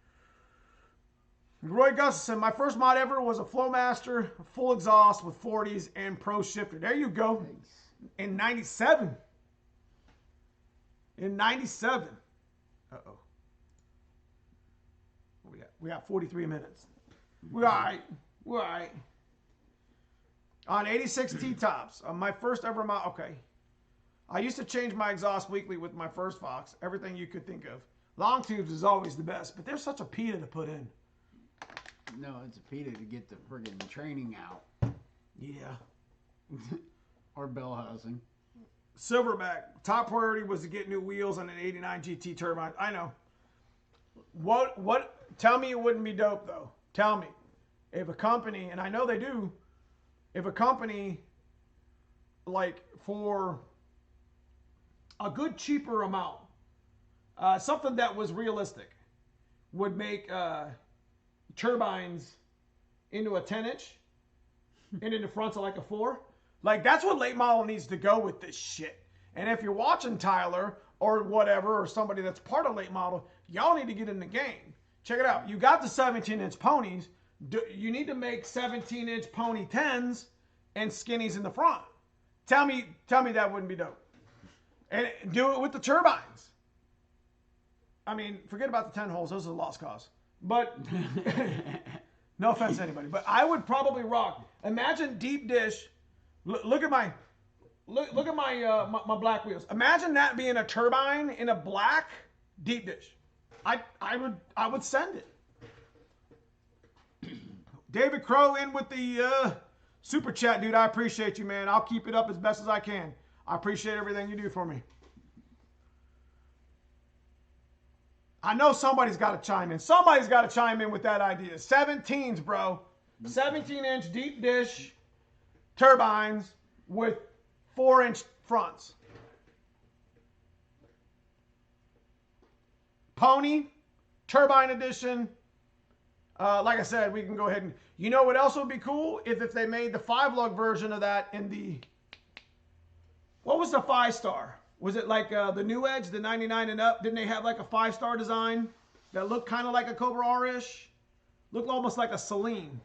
Roy Gustafson. My first mod ever was a Flowmaster, full exhaust with 40s and Pro Shifter. There you go.
Nice.
In 97. In 97. Uh-oh. We got 43 minutes. We're all right. We're all right. On 86 T-tops. My first ever mod. Okay. I used to change my exhaust weekly with my first Fox. Everything you could think of. Long tubes is always the best, but there's such a PETA to put in.
No, it's a PETA to get the friggin' training out.
Yeah.
Or bell housing.
Silverback. Top priority was to get new wheels on an 89 GT turbine. I know. What? Tell me it wouldn't be dope, though. Tell me. If a company, and I know they do, if a company, like, for a good cheaper amount, something that was realistic, would make turbines into a 10-inch and in the fronts of like a 4. Like, that's what late model needs to go with this shit. And if you're watching Tyler or whatever, or somebody that's part of late model, y'all need to get in the game. Check it out. You got the 17-inch ponies. You need to make 17-inch pony 10s and skinnies in the front. Tell me that wouldn't be dope. And do it with the turbines. I mean, forget about the 10 holes. Those are the lost cause. But no offense to anybody, but I would probably rock. Imagine deep dish. Look at my black wheels. Imagine that being a turbine in a black deep dish. I would send it. David Crow in with the super chat, dude. I appreciate you, man. I'll keep it up as best as I can. I appreciate everything you do for me. I know somebody's got to chime in. Somebody's got to chime in with that idea. 17s, bro. 17-inch deep dish turbines with 4-inch fronts. Pony, Turbine Edition. Like I said, we can go ahead and... You know what else would be cool? If they made the 5-lug version of that in the... What was the 5-star? Was it like the New Edge, the 99 and up? Didn't they have like a 5-star design that looked kind of like a Cobra R-ish? Looked almost like a Celine.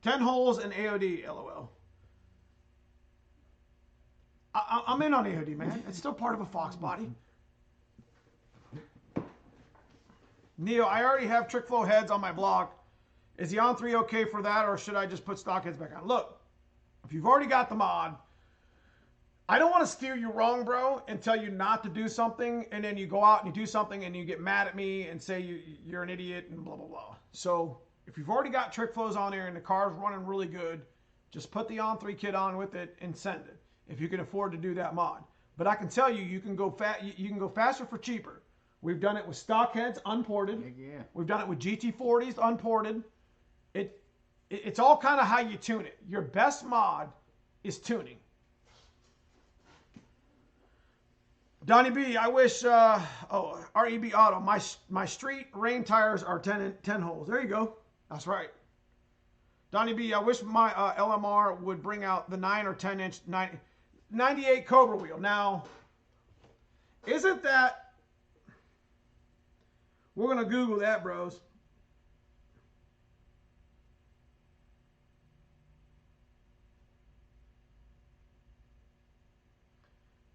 10 holes and AOD, LOL. I'm in on AOD, man. It's still part of a Fox body. Neo, I already have trick flow heads on my block. Is the on 3 okay for that, or should I just put stock heads back on? Look, if you've already got the mod, I don't want to steer you wrong, bro, and tell you not to do something, and then you go out and you do something and you get mad at me and say you're an idiot and blah, blah, blah. So if you've already got trick flows on there and the car's running really good, just put the on 3 kit on with it and send it if you can afford to do that mod. But I can tell you, you can go faster for cheaper. We've done it with stock heads unported.
Yeah.
We've done it with GT40s unported. It's all kind of how you tune it. Your best mod is tuning. Donnie B, I wish, REB Auto, my street rain tires are 10 holes. There you go. That's right. Donnie B, I wish my LMR would bring out the 9 or 10 inch 98 Cobra wheel. Now, isn't that... We're going to Google that, bros.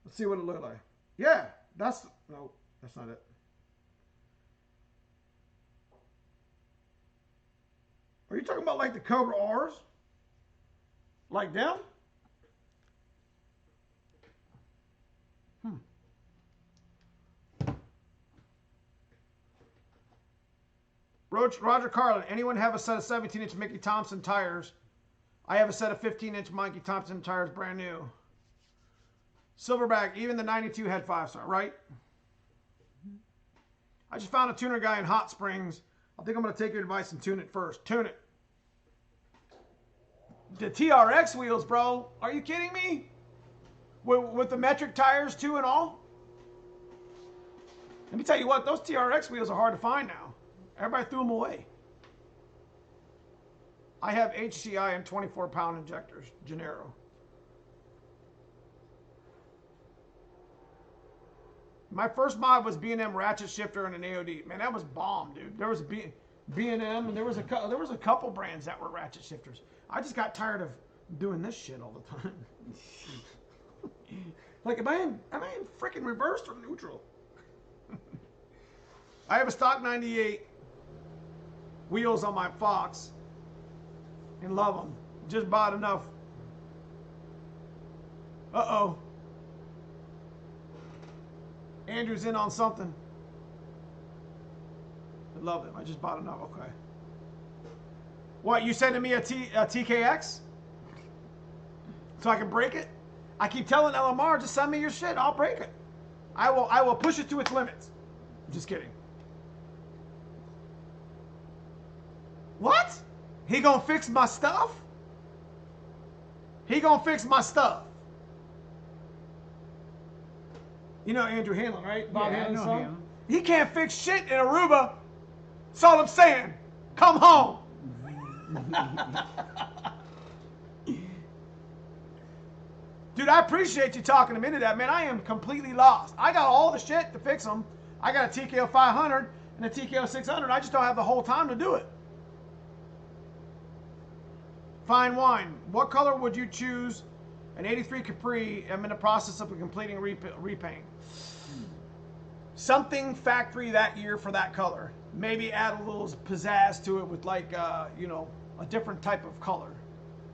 Let's see what it looked like. Yeah, that's... No, that's not it. Are you talking about like the Cobra R's? Like them? Roger Carlin, anyone have a set of 17-inch Mickey Thompson tires? I have a set of 15-inch Mickey Thompson tires, brand new. Silverback, even the 92 had 5-star, right? I just found a tuner guy in Hot Springs. I think I'm going to take your advice and tune it first. Tune it. The TRX wheels, bro. Are you kidding me? With the metric tires too and all? Let me tell you what, those TRX wheels are hard to find now. Everybody threw them away. I have HCI and 24-pound injectors, Gennaro. My first mod was B&M ratchet shifter and an AOD. Man, that was bomb, dude. There was B&M and there was a couple brands that were ratchet shifters. I just got tired of doing this shit all the time. Like, am I in freaking reversed or neutral? I have a stock 98 wheels on my Fox and love them. Just bought enough. Uh-oh. Andrew's in on something. I love them. I just bought enough. Okay. What, you sending me a TKX? So I can break it? I keep telling LMR, just send me your shit. I'll break it. I will push it to its limits. Just kidding. What? He gonna fix my stuff? He gonna fix my stuff. You know Andrew Hanlon, right? Bob Hanlon's son? He can't fix shit in Aruba. That's all I'm saying. Come home. Dude, I appreciate you talking to me into that, man. I am completely lost. I got all the shit to fix them. I got a TKO 500 and a TKO 600. I just don't have the whole time to do it. Fine wine. What color would you choose? An 83 Capri. I'm in the process of completing repaint. Something factory that year for that color. Maybe add a little pizzazz to it with like, you know, a different type of color.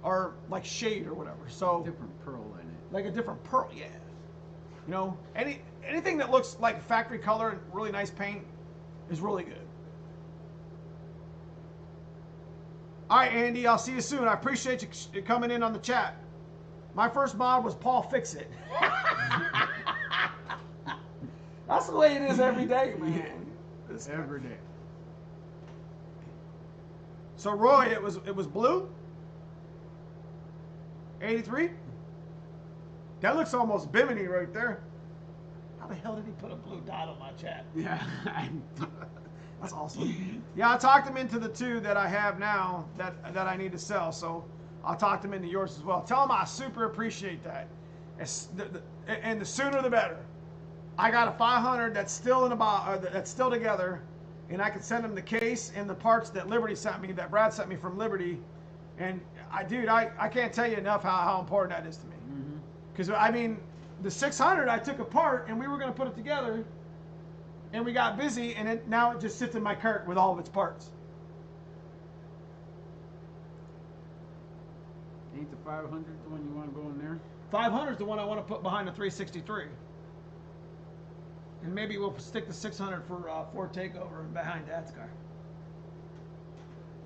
Or like shade or whatever. So
different pearl in it.
Like a different pearl, yeah. You know, anything that looks like factory color and really nice paint is really good. All right, Andy, I'll see you soon. I appreciate you coming in on the chat. My first mod was Paul Fix It. That's the way it is every day, man.
Yeah, every day.
So Roy, it was blue? 83? That looks almost Bimini right there. How the hell did he put a blue dot on my chat?
Yeah.
That's awesome. Yeah, I talked him into the 2 that I have now that I need to sell. So I'll talk him into yours as well. Tell him I super appreciate that. And the sooner the better. I got a 500 that's still in a that's still together, and I can send him the case and the parts that Liberty sent me, that Brad sent me from Liberty. And I can't tell you enough how important that is to me. Because I mean, the 600 I took apart and we were going to put it together. And we got busy, and now it just sits in my cart with all of its parts.
Ain't the 500 the one you want to go in there?
500 is the one I want to put behind the 363. And maybe we'll stick the 600 for Ford Takeover and behind Dad's car.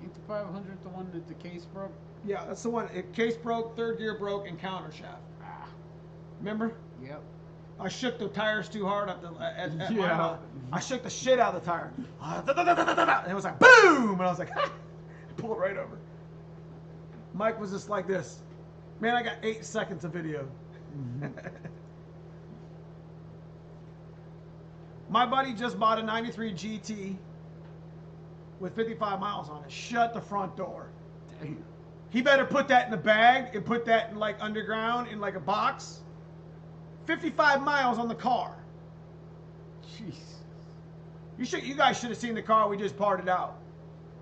Ain't the 500 the one that the case broke?
Yeah, that's the one. Case broke, third gear broke, and counter shaft.
Ah.
Remember?
Yep.
I shook the tires too hard
Yeah.
I shook the shit out of the tire. And it was like boom, and I was like, ha! I pulled it right over. Mike was just like this. Man, I got 8 seconds of video. My buddy just bought a 93 GT with 55 miles on it. Shut the front door.
Damn.
He better put that in a bag and put that in like underground in like a box. 55 miles on the car.
Jeez.
You guys should have seen the car we just parted out.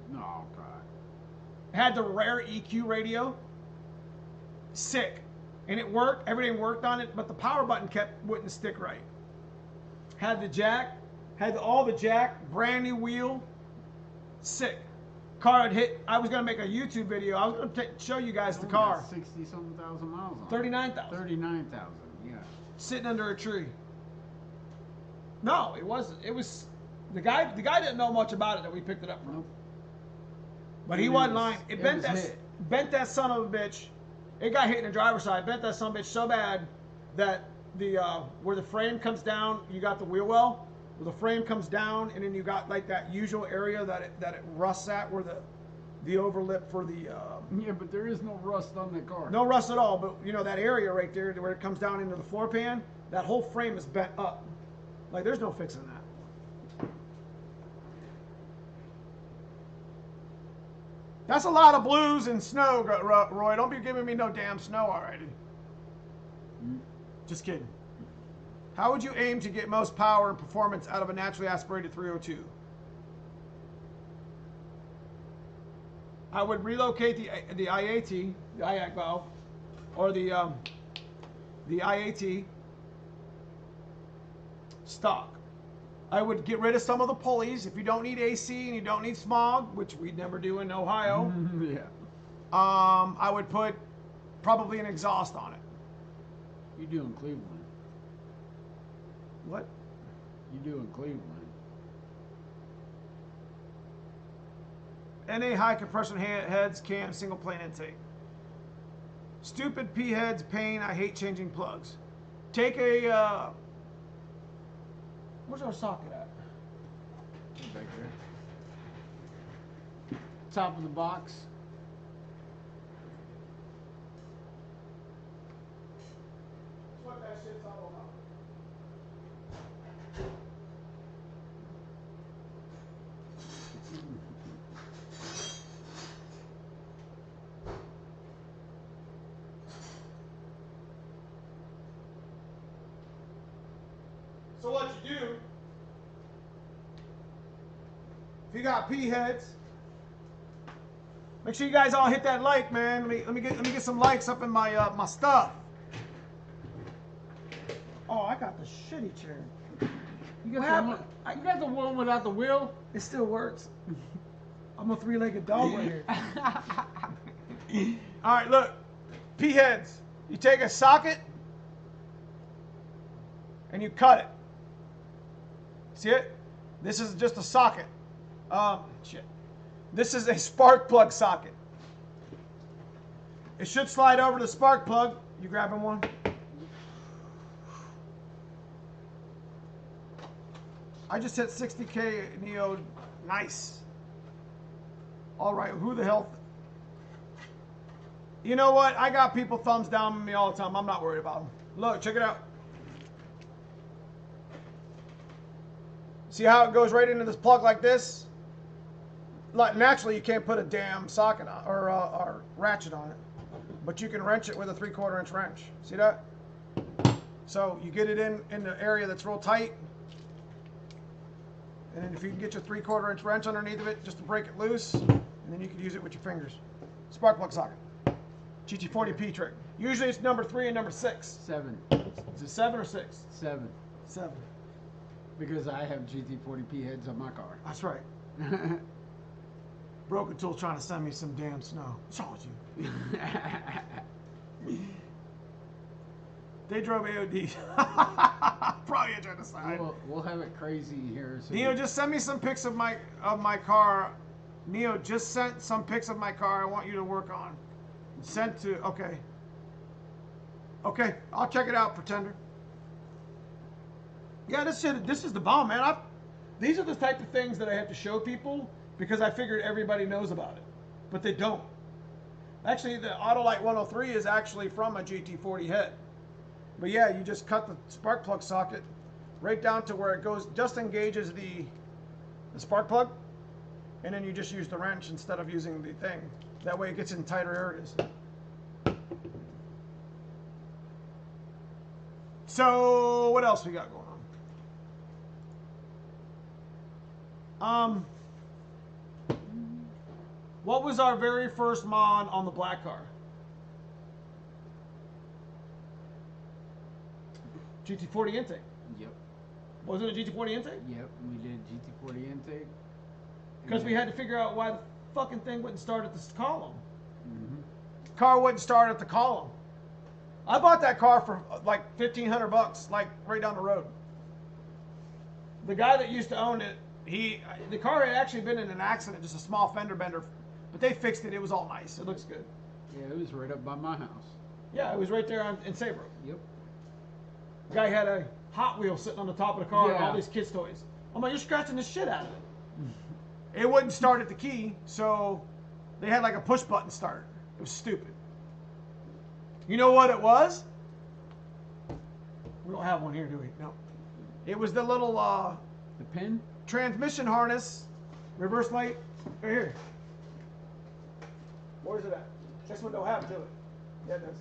No, God.
It had the rare EQ radio. Sick. And it worked. Everything worked on it, but the power button wouldn't stick right. Had the jack. Had all the jack. Brand new wheel. Sick. Car had hit. I was going to make a YouTube video. I was going to show you guys the car.
60-something thousand miles on it.
39,000.
39,000, yeah.
Sitting under a tree. No, it wasn't. It was the guy didn't know much about it that we picked it up from.
Nope.
But he wasn't lying. It bent that son of a bitch. It got hit in the driver's side. Bent that son of a bitch so bad that the where the frame comes down, you got the wheel well. Where the frame comes down, and then you got like that usual area that it rusts at, where the overlip for the
yeah, but there is no rust on the car.
no rust at all. But you know that area right there where it comes down into the floor pan, that whole frame is bent up. Like there's no fixing that. That's a lot of blues and snow, Roy. Don't be giving me no damn snow already. Just kidding. How would you aim to get most power and performance out of a naturally aspirated 302? I would relocate the IAT, the IAC valve, or the IAT stock. I would get rid of some of the pulleys if you don't need AC and you don't need smog, which we never do in Ohio.
Yeah.
I would put probably an exhaust on it.
You do in Cleveland.
What?
You do in Cleveland.
NA high compression heads, cam, single plane intake. Stupid P heads, pain. I hate changing plugs. Take a. Where's our socket at?
Back there. Top of the box.
That's what that shit's all about. So what you do, if you got P heads, make sure you guys all hit that like, man. Let me get some likes up in my my stuff. Oh, I got the shitty chair.
You
What
got,
happened?
you got the one without the wheel?
It still works. I'm a three-legged dog right here. All right, look, P heads. You take a socket and you cut it. See it? This is just a socket. Shit. This is a spark plug socket. It should slide over to the spark plug. You grabbing one? I just hit 60K Neo. Nice. All right, who the hell? You know what? I got people thumbs down on me all the time. I'm not worried about them. Look, check it out. See how it goes right into this plug like this? Like naturally, you can't put a damn socket on or ratchet on it, but you can wrench it with a 3/4 inch wrench. See that? So you get it in the area that's real tight, and then if you can get your 3/4 inch wrench underneath of it just to break it loose, and then you can use it with your fingers. Spark plug socket. GT40P trick. Usually it's number 3 and number 6.
7.
Is it 7 or 6?
7.
7.
Because I have GT40P heads on my car.
That's right. Broken Tool trying to send me some damn snow. What's wrong with you? They drove AOD. Probably trying to side.
We'll have it crazy here. So
Neo, just send me some pics of my car. Neo, just sent some pics of my car I want you to work on. Sent to, okay. Okay, I'll check it out, Pretender. Yeah, this is the bomb, man. These are the type of things that I have to show people because I figured everybody knows about it, but they don't. Actually, the Autolite 103 is actually from a GT40 head. But yeah, you just cut the spark plug socket right down to where it goes, just engages the spark plug, and then you just use the wrench instead of using the thing. That way it gets in tighter areas. So what else we got going on? What was our very first mod on the black car? GT40 intake.
Yep.
Wasn't it a GT40 intake?
Yep, we did GT40 intake.
Because we had to figure out why the fucking thing wouldn't start at the column.
Mm-hmm.
Car wouldn't start at the column. I bought that car for like $1,500, like right down the road. The guy that used to own it, the car had actually been in an accident, just a small fender bender, but they fixed it. It was all nice. It looks good.
Yeah, it was right up by my house.
Yeah, it was right there in Saybrook.
Yep.
The guy had a Hot Wheel sitting on the top of the car and all
Yeah.
these kids' toys. I'm like, you're scratching the shit out of it. It wouldn't start at the key, so they had like a push button start. It was stupid. You know what it was? We don't have one here, do we? No. It was the little
The pin?
transmission harness, reverse light, right here. Where's it at? This one don't have it, do it? Yeah, it does.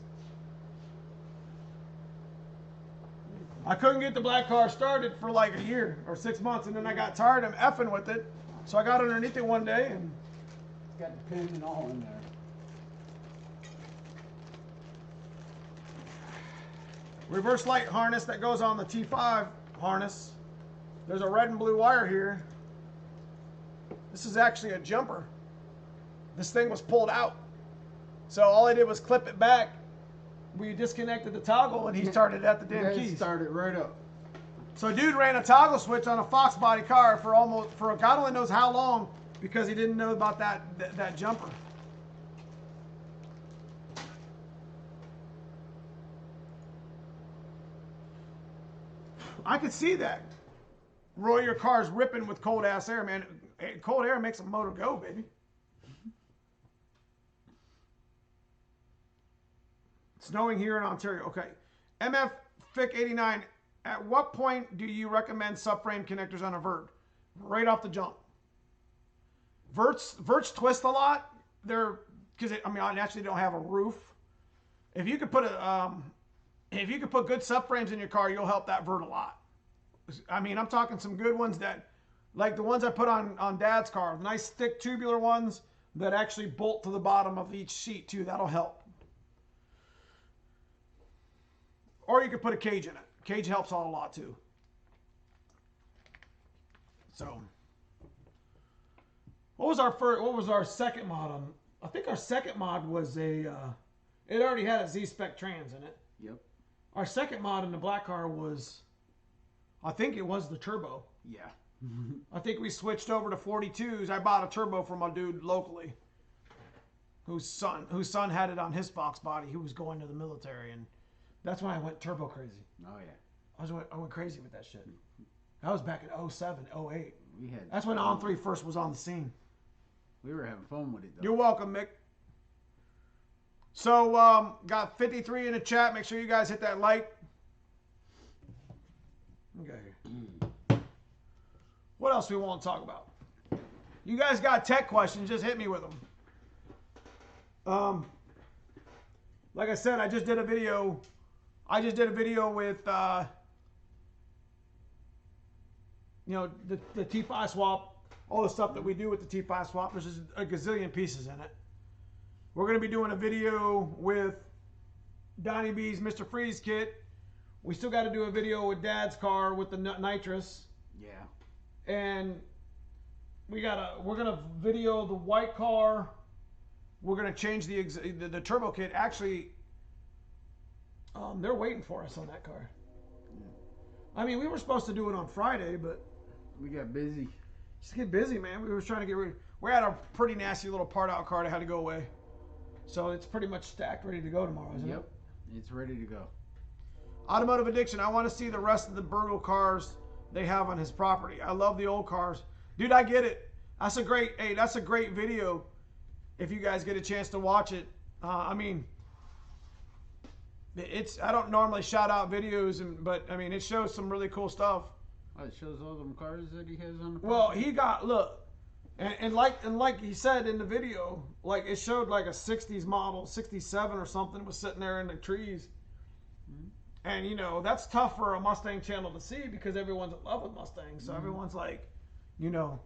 I couldn't get the black car started for like a year or 6 months, and then I got tired of effing with it, so I got underneath it one day and
It's got the pin and all in there.
reverse light harness that goes on the T5 harness. There's a red and blue wire here. This is actually a jumper. This thing was pulled out. So all I did was clip it back. We disconnected the toggle and he started at the damn keys.
Started right up.
So dude ran a toggle switch on a Fox body car for God only knows how long because he didn't know about that jumper. I could see that. Roy, your car's ripping with cold ass air, man. Cold air makes a motor go, baby. Snowing here in Ontario. Okay. MF Fic 89. At what point do you recommend subframe connectors on a vert? Right off the jump. Verts twist a lot. They're because I naturally don't have a roof. If you could put good subframes in your car, you'll help that vert a lot. I mean, I'm talking some good ones that, like the ones I put on Dad's car, nice thick tubular ones that actually bolt to the bottom of each seat too. That'll help. Or you could put a cage in it. Cage helps out a lot too. So, what was our second mod on? I think our second mod was it already had a Z-Spec trans in it.
Yep.
Our second mod in the black car was, I think it was the turbo.
Yeah.
I think we switched over to 42s. I bought a turbo from a dude locally whose son had it on his Fox body who was going to the military, and that's when I went turbo crazy.
Oh yeah.
I went crazy with that shit. That was back in 07, 08.
We had.
That's when On 3 first was on the scene.
We were having fun with it though.
You're welcome, Mick. So, got 53 in the chat. Make sure you guys hit that like. Okay. What else we want to talk about? You guys got tech questions, just hit me with them. Like I said, I just did a video with you know, the T5 swap, all the stuff that we do with the T5 swap. There's just a gazillion pieces in it. We're going to be doing a video with Donnie B's Mr. Freeze kit. We still got to do a video with Dad's car with the nitrous.
Yeah.
And we're gonna video the white car. We're gonna change the turbo kit. Actually, they're waiting for us on that car. I mean, we were supposed to do it on Friday, but
we got busy.
Just get busy, man. We were trying to get rid. We had a pretty nasty little part out car that had to go away, so it's pretty much stacked, ready to go tomorrow, isn't it?
Yep, it's ready to go.
Automotive Addiction. I want to see the rest of the Burgle cars they have on his property. I love the old cars, dude. I get it. That's a great. Hey, that's a great video. If you guys get a chance to watch it, I mean, it's. I don't normally shout out videos, but I mean, it shows some really cool stuff.
Oh, it shows all them cars that he has on the property?
Well, he got look, and like he said in the video, like it showed like a '60s model, '67 or something, was sitting there in the trees. And you know, that's tough for a Mustang channel to see because everyone's in love with Mustangs. So everyone's like, you know,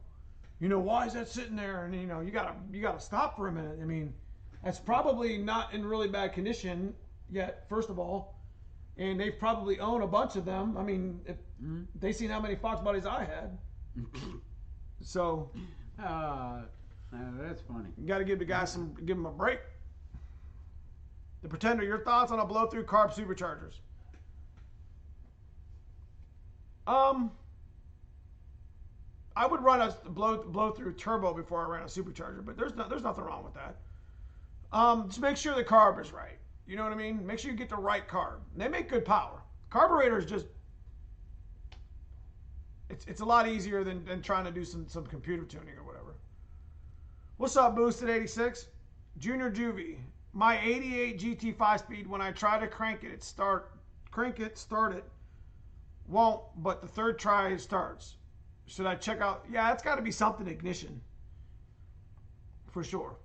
why is that sitting there? And you know, you gotta stop for a minute. I mean, that's probably not in really bad condition yet, first of all. And they probably own a bunch of them. I mean, if they seen how many Fox bodies I had. So
that's funny.
You gotta give the guy give him a break. The Pretender, your thoughts on a blow-through carb superchargers? I would run a blow-through turbo before I ran a supercharger, but there's nothing wrong with that. Just make sure the carb is right. You know what I mean? Make sure you get the right carb. They make good power. Carburetor is just it's a lot easier than trying to do some computer tuning or whatever. What's up, Boosted 86? Junior Juvie. My 88 GT 5-speed, when I try to crank it, start it, won't, but the third try it starts. Should I check out? Yeah, it's got to be something ignition. For sure.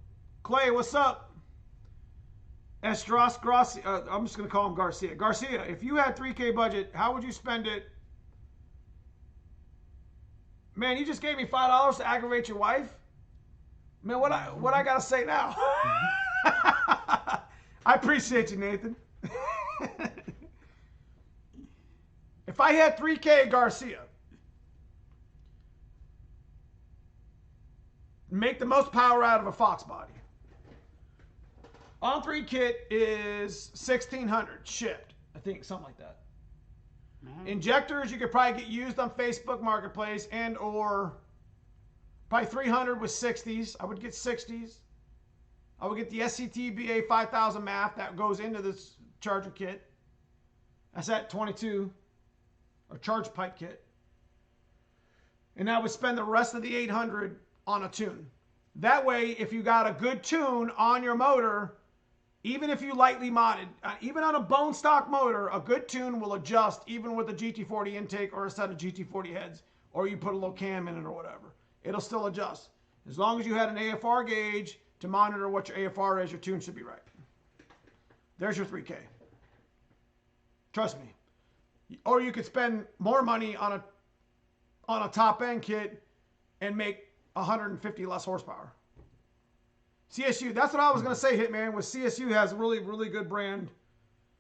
Clay, what's up? Estras Garcia. I'm just going to call him Garcia. Garcia, if you had $3K budget, how would you spend it? Man, you just gave me $5 to aggravate your wife? Man, what I got to say now? I appreciate you, Nathan. If I had $3K, Garcia, make the most power out of a Fox body. On-3 kit is $1,600 shipped. I think something like that. Injectors you could probably get used on Facebook Marketplace and or probably $300 with 60s. I would get 60s. I would get the SCT BA 5000 MAF that goes into this charger kit. That's at 22, or charge pipe kit. And I would spend the rest of the 800 on a tune. That way, if you got a good tune on your motor, even if you lightly modded, even on a bone stock motor, a good tune will adjust even with a GT40 intake or a set of GT40 heads, or you put a little cam in it or whatever. It'll still adjust. As long as you had an AFR gauge to monitor what your AFR is, your tune should be right. There's your 3K. Trust me. Or you could spend more money on a top end kit and make 150 less horsepower. CSU, that's what I was going to say, Hitman, was CSU has a really, really good brand.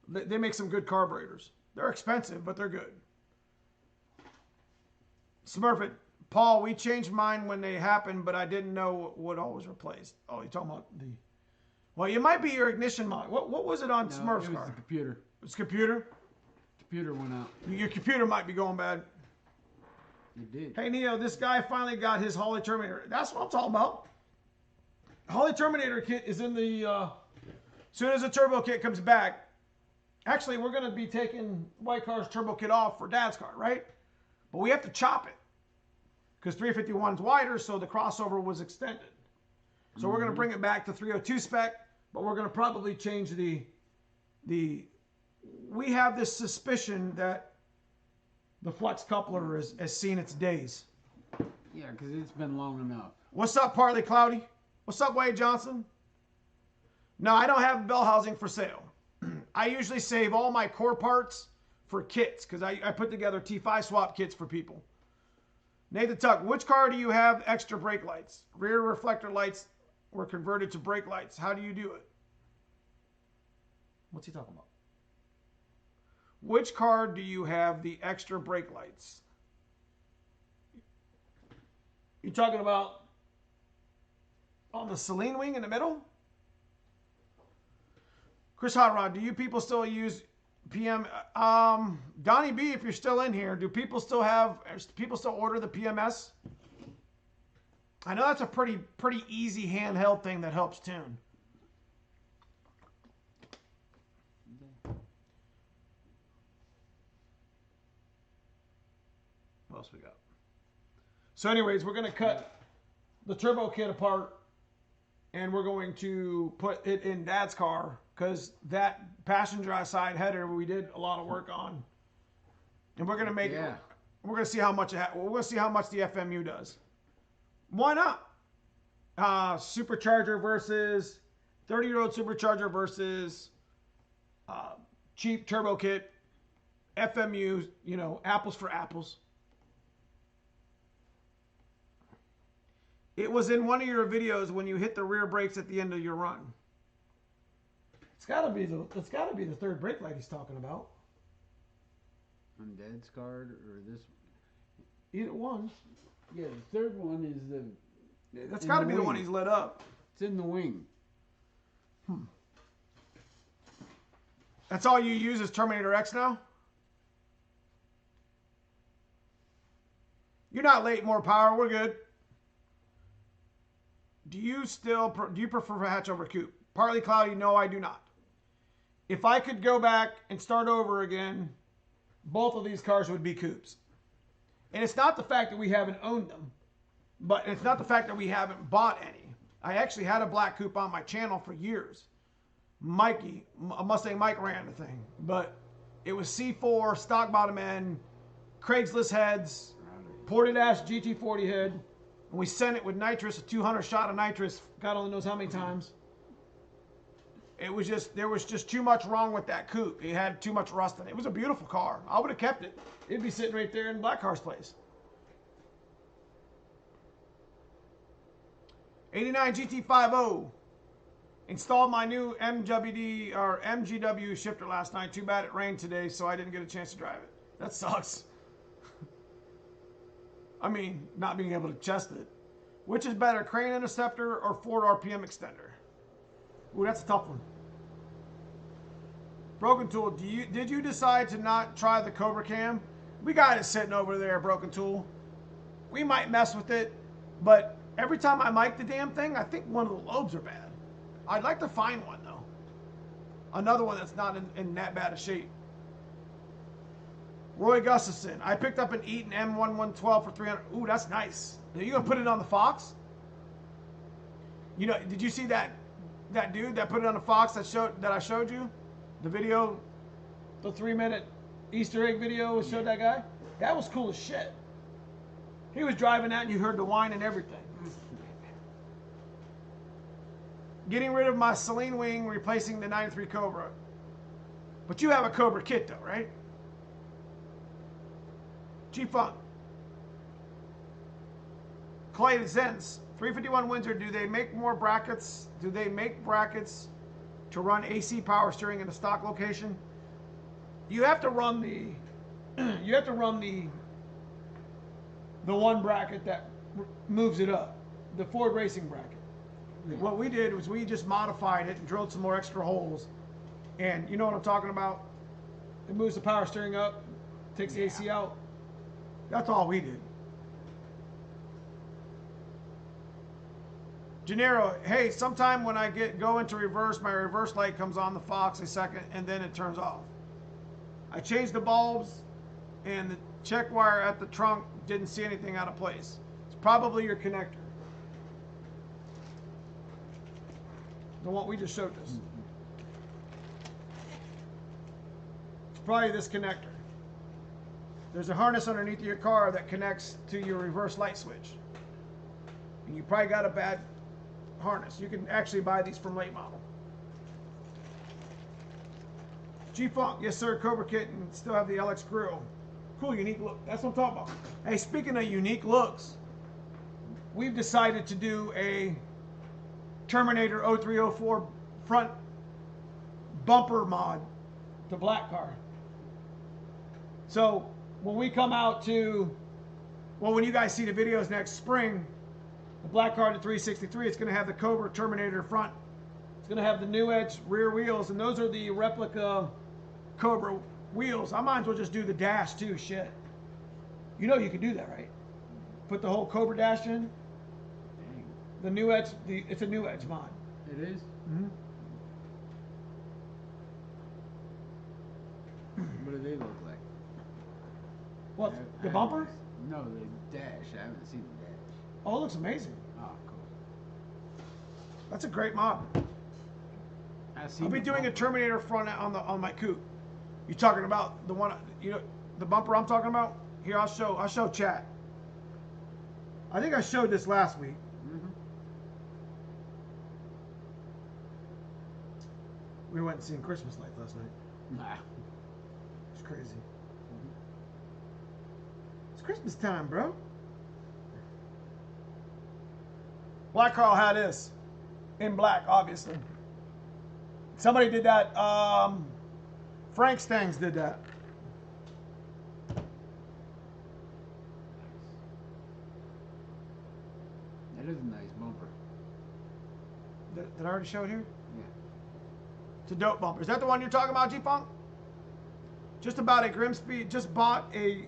They make some good carburetors. They're expensive, but they're good. Smurfit, Paul, we changed mine when they happened, but I didn't know what all was replaced. Oh, you're talking about the... Well, it might be your ignition mod. What was it on Smurf's car?
It was the computer.
It's computer?
Computer went out.
Your computer might be going bad.
It did.
Hey, Neo, this guy finally got his Holly Terminator. That's what I'm talking about. Holly Terminator kit is in the... as soon as the turbo kit comes back... Actually, we're going to be taking White Car's turbo kit off for Dad's car, right? But we have to chop it. Because 351 is wider, so the crossover was extended. So we're going to bring it back to 302 spec, but we're going to probably change the... We have this suspicion that the flex coupler has seen its days.
Yeah, because it's been long enough.
What's up, Partly Cloudy? What's up, Wade Johnson? No, I don't have bell housing for sale. I usually save all my core parts for kits because I put together T5 swap kits for people. Nathan Tuck, which car do you have extra brake lights? Rear reflector lights were converted to brake lights. How do you do it? What's he talking about? Which car do you have the extra brake lights? You talking about on the Celine wing in the middle? Chris Hot Rod, do you people still use PM? Donnie B, if you're still in here, do people still order the PMS? I know that's a pretty easy handheld thing that helps tune. What else we got? So anyways, we're going to cut the turbo kit apart and we're going to put it in Dad's car because that passenger side header we did a lot of work on. And we're going to make it, we're going to see how much we're going to see how much the FMU does. Why not? Supercharger versus 30-year-old supercharger versus cheap turbo kit. FMU, you know, apples for apples. It was in one of your videos when you hit the rear brakes at the end of your run. It's got to be the third brake light he's talking about.
On Dad's card or this?
Either one.
Yeah, the third one is the.
That's got to be the one he's lit up.
It's in the wing.
That's all you use is Terminator X now? You're not late, more power. We're good. Do you prefer hatch over coupe? Partly Cloudy, no, I do not. If I could go back and start over again, both of these cars would be coupes. And it's not the fact that we haven't owned them, but it's not the fact that we haven't bought any. I actually had a black coupe on my channel for years. Mikey, a Mustang Mike ran the thing, but it was C4, stock bottom end, Craigslist heads, ported ash GT40 head, and we sent it with nitrous, a 200 shot of nitrous, God only knows how many times. It was just, there was just too much wrong with that coupe. It had too much rust in it. It was a beautiful car. I would have kept it. It'd be sitting right there in Black Car's place. 89 GT50. Installed my new MWD or MGW shifter last night. Too bad it rained today, so I didn't get a chance to drive it. That sucks. I mean, not being able to test it. Which is better, Crane Interceptor or Ford RPM extender? Ooh, that's a tough one. Broken Tool, did you decide to not try the Cobra Cam? We got it sitting over there, Broken Tool. We might mess with it, but every time I mic the damn thing, I think one of the lobes are bad. I'd like to find one, though. Another one that's not in that bad a shape. Roy Gustafson, I picked up an Eaton M1112 for 300. Ooh, that's nice. Are you going to put it on the Fox? You know, did you see that dude that put it on the Fox that I showed you? The video, the 3-minute Easter egg video showed that guy? That was cool as shit. He was driving that and you heard the whine and everything. Getting rid of my Celine wing, replacing the 93 Cobra. But you have a Cobra kit though, right? G-Funk. Clay Zens. 351 Windsor, do they make more brackets? Do they make brackets to run AC power steering in a stock location? You have to run the the one bracket that moves it up, the Ford Racing bracket. Yeah. What we did was we just modified it and drilled some more extra holes. And you know what I'm talking about? It moves the power steering up, takes the AC out. That's all we did. Gennaro, hey, sometime when I go into reverse, my reverse light comes on the Fox a second and then it turns off. I changed the bulbs and the check wire at the trunk didn't see anything out of place. It's probably your connector. The one we just showed us. It's probably this connector. There's a harness underneath your car that connects to your reverse light switch. and you probably got a bad harness. You can actually buy these from late model. G-Funk, yes sir, Cobra Kit, and still have the LX grill. Cool, unique look. That's what I'm talking about. Hey, speaking of unique looks, we've decided to do a Terminator 0304 front bumper mod to black car. So when we come out to, well, when you guys see the videos next spring, the black car to 363, it's going to have the Cobra Terminator front. It's going to have the New Edge rear wheels, and those are the replica Cobra wheels. I might as well just do the dash too. Shit, you know you can do that, right? Put the whole Cobra dash in.
Dang.
The New Edge, it's a New Edge mod.
It is?
Mm-hmm.
What do they look like?
What, the bumper?
No, the dash. I haven't seen the dash.
Oh, it looks amazing.
Oh, cool.
That's a great mod. I'll be doing a Terminator front on my coupe. You talking about the one, you know, the bumper I'm talking about? Here, I'll show chat. I think I showed this last week.
Mm-hmm.
We went and seen Christmas lights last night.
Nah.
It's crazy. It's Christmas time, bro. Black Carl had this in black, obviously. Somebody did that. Frank Stangs did that.
That is a nice bumper.
Did I already show it here?
Yeah.
It's a dope bumper. Is that the one you're talking about, G-Funk? Just about a Grimspeed. Just bought a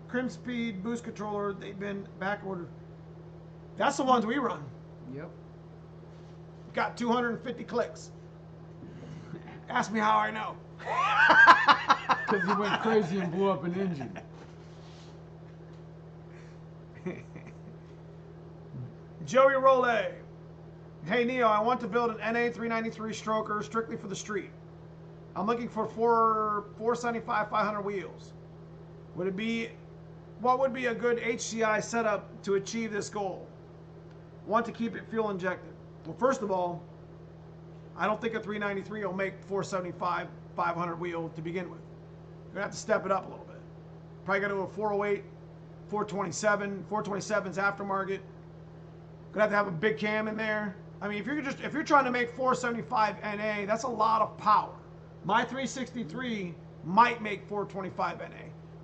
Grimspeed boost controller. They've been back ordered. That's the ones we run.
Yep.
Got 250 clicks. Ask me how I know.
Because you went crazy and blew up an engine.
Joey Role. Hey Neo, I want to build an NA 393 stroker strictly for the street. I'm looking for 475 500 wheels. What would be a good HCI setup to achieve this goal? Want to keep it fuel injected. Well, first of all, I don't think a 393 will make 475 500 wheel to begin with. You're gonna have to step it up a little bit. Probably gonna go a 408, 427. 427's aftermarket. Gonna have to have a big cam in there. I mean, if you're trying to make 475 NA, that's a lot of power. My 363 might make 425 NA,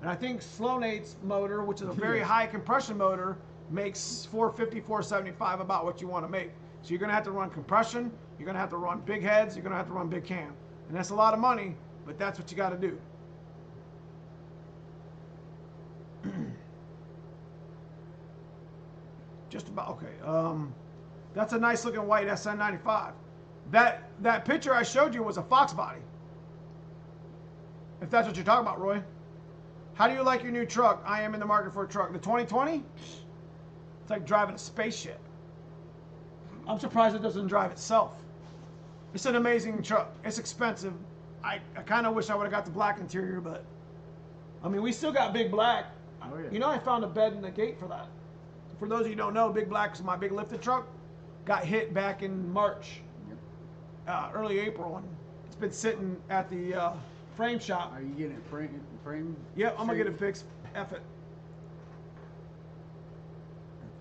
and I think Slow-Nate's motor, which is a very high compression motor, makes 450, 475 about what you want to make. So you're gonna have to run compression. You're gonna have to run big heads. You're gonna have to run big cam, and that's a lot of money, but that's what you got to do. Just about okay. That's a nice looking white SN95. That picture I showed you was a Fox body. If that's what you're talking about, Roy. How do you like your new truck? I am in the market for a truck. The 2020? It's like driving a spaceship. I'm surprised it doesn't drive itself. It's an amazing truck. It's expensive. I kind of wish I would have got the black interior, but I mean, we still got Big Black.
Oh, yeah.
You know, I found a bed in the gate for that. For those of you who don't know, Big Black is my big lifted truck. Got hit back in March, early April, and it's been sitting at the frame shop.
Are you getting it frame?
Yep, I'm gonna get it fixed. F it.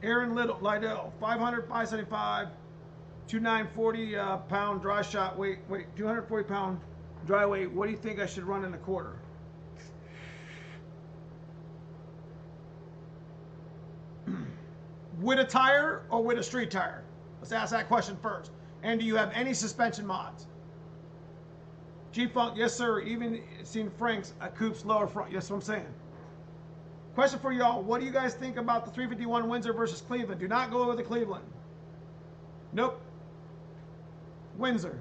Aaron Liddell, 500, 575, 2940 pound dry shot weight. Wait, 240 pound dry weight. What do you think I should run in a quarter? With a tire or with a street tire? Let's ask that question first. And do you have any suspension mods? G-Funk, yes sir. Even seen Frank's a coupe's lower front. Yes, what I'm saying. Question for y'all. What do you guys think about the 351 Windsor versus Cleveland? Do not go over the Cleveland. Nope. Windsor.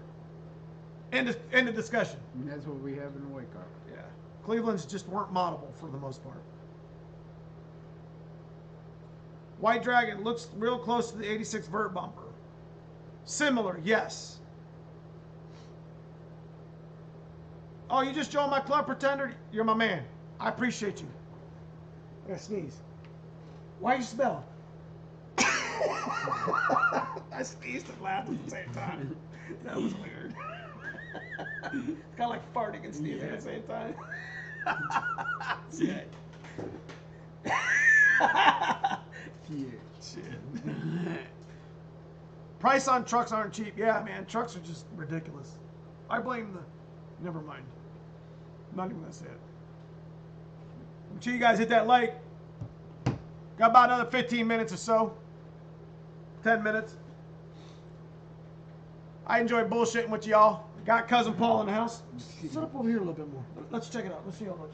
End of discussion.
And that's what we have in the white car.
Yeah. Cleveland's just weren't moddable for the most part. White Dragon looks real close to the 86 vert bumper. Similar, yes. Oh, you just joined my club, Pretender? You're my man. I appreciate you. I gotta sneeze. Why you smell? I sneezed and laughed at the same time. That was weird. It's kind of like farting and sneezing at the same time. Shit. Shit. Price on trucks aren't cheap. Yeah, man, trucks are just ridiculous. I blame the. Never mind. I'm not even gonna say it. Make sure you guys hit that like. Got about another 15 minutes or so. 10 minutes. I enjoy bullshitting with y'all. Got cousin Paul in the house. Sit up over here a little bit more. Let's check it out. Let's see how much.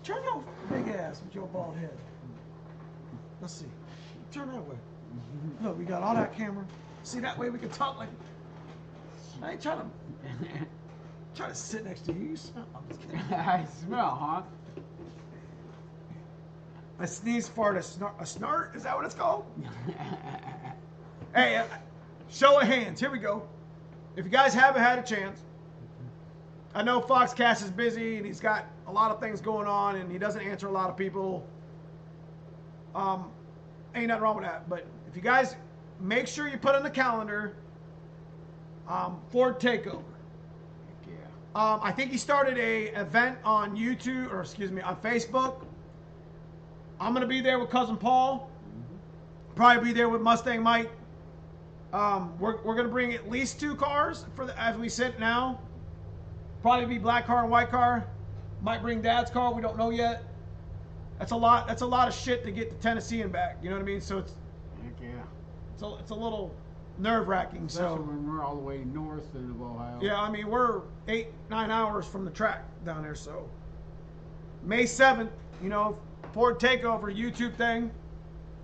Turn your big ass with your bald head. Let's see. Turn that way. Look, we got all that camera. See, that way we can talk like. I ain't trying to sit next to you. You smell. I'm just kidding.
I smell, huh?
A sneeze, fart, a snort? Is that what it's called? Hey, show of hands. Here we go. If you guys haven't had a chance, I know Foxcast is busy and he's got a lot of things going on and he doesn't answer a lot of people. Ain't nothing wrong with that. But if you guys make sure you put on the calendar Ford Takeover.
Yeah.
I think he started a event on YouTube, or excuse me, on Facebook. I'm gonna be there with cousin Paul. Probably be there with Mustang Mike. We're gonna bring at least 2 cars for as we sit now. Probably be black car and white car. Might bring Dad's car. We don't know yet. That's a lot. That's a lot of shit to get to Tennessee and back. You know what I mean? So it's.
Heck yeah.
It's a little nerve-wracking.
Especially
So
when we're all the way north of Ohio.
yeah, I mean we're 8-9 hours from the track down there. So May 7th, you know, Ford Takeover YouTube thing.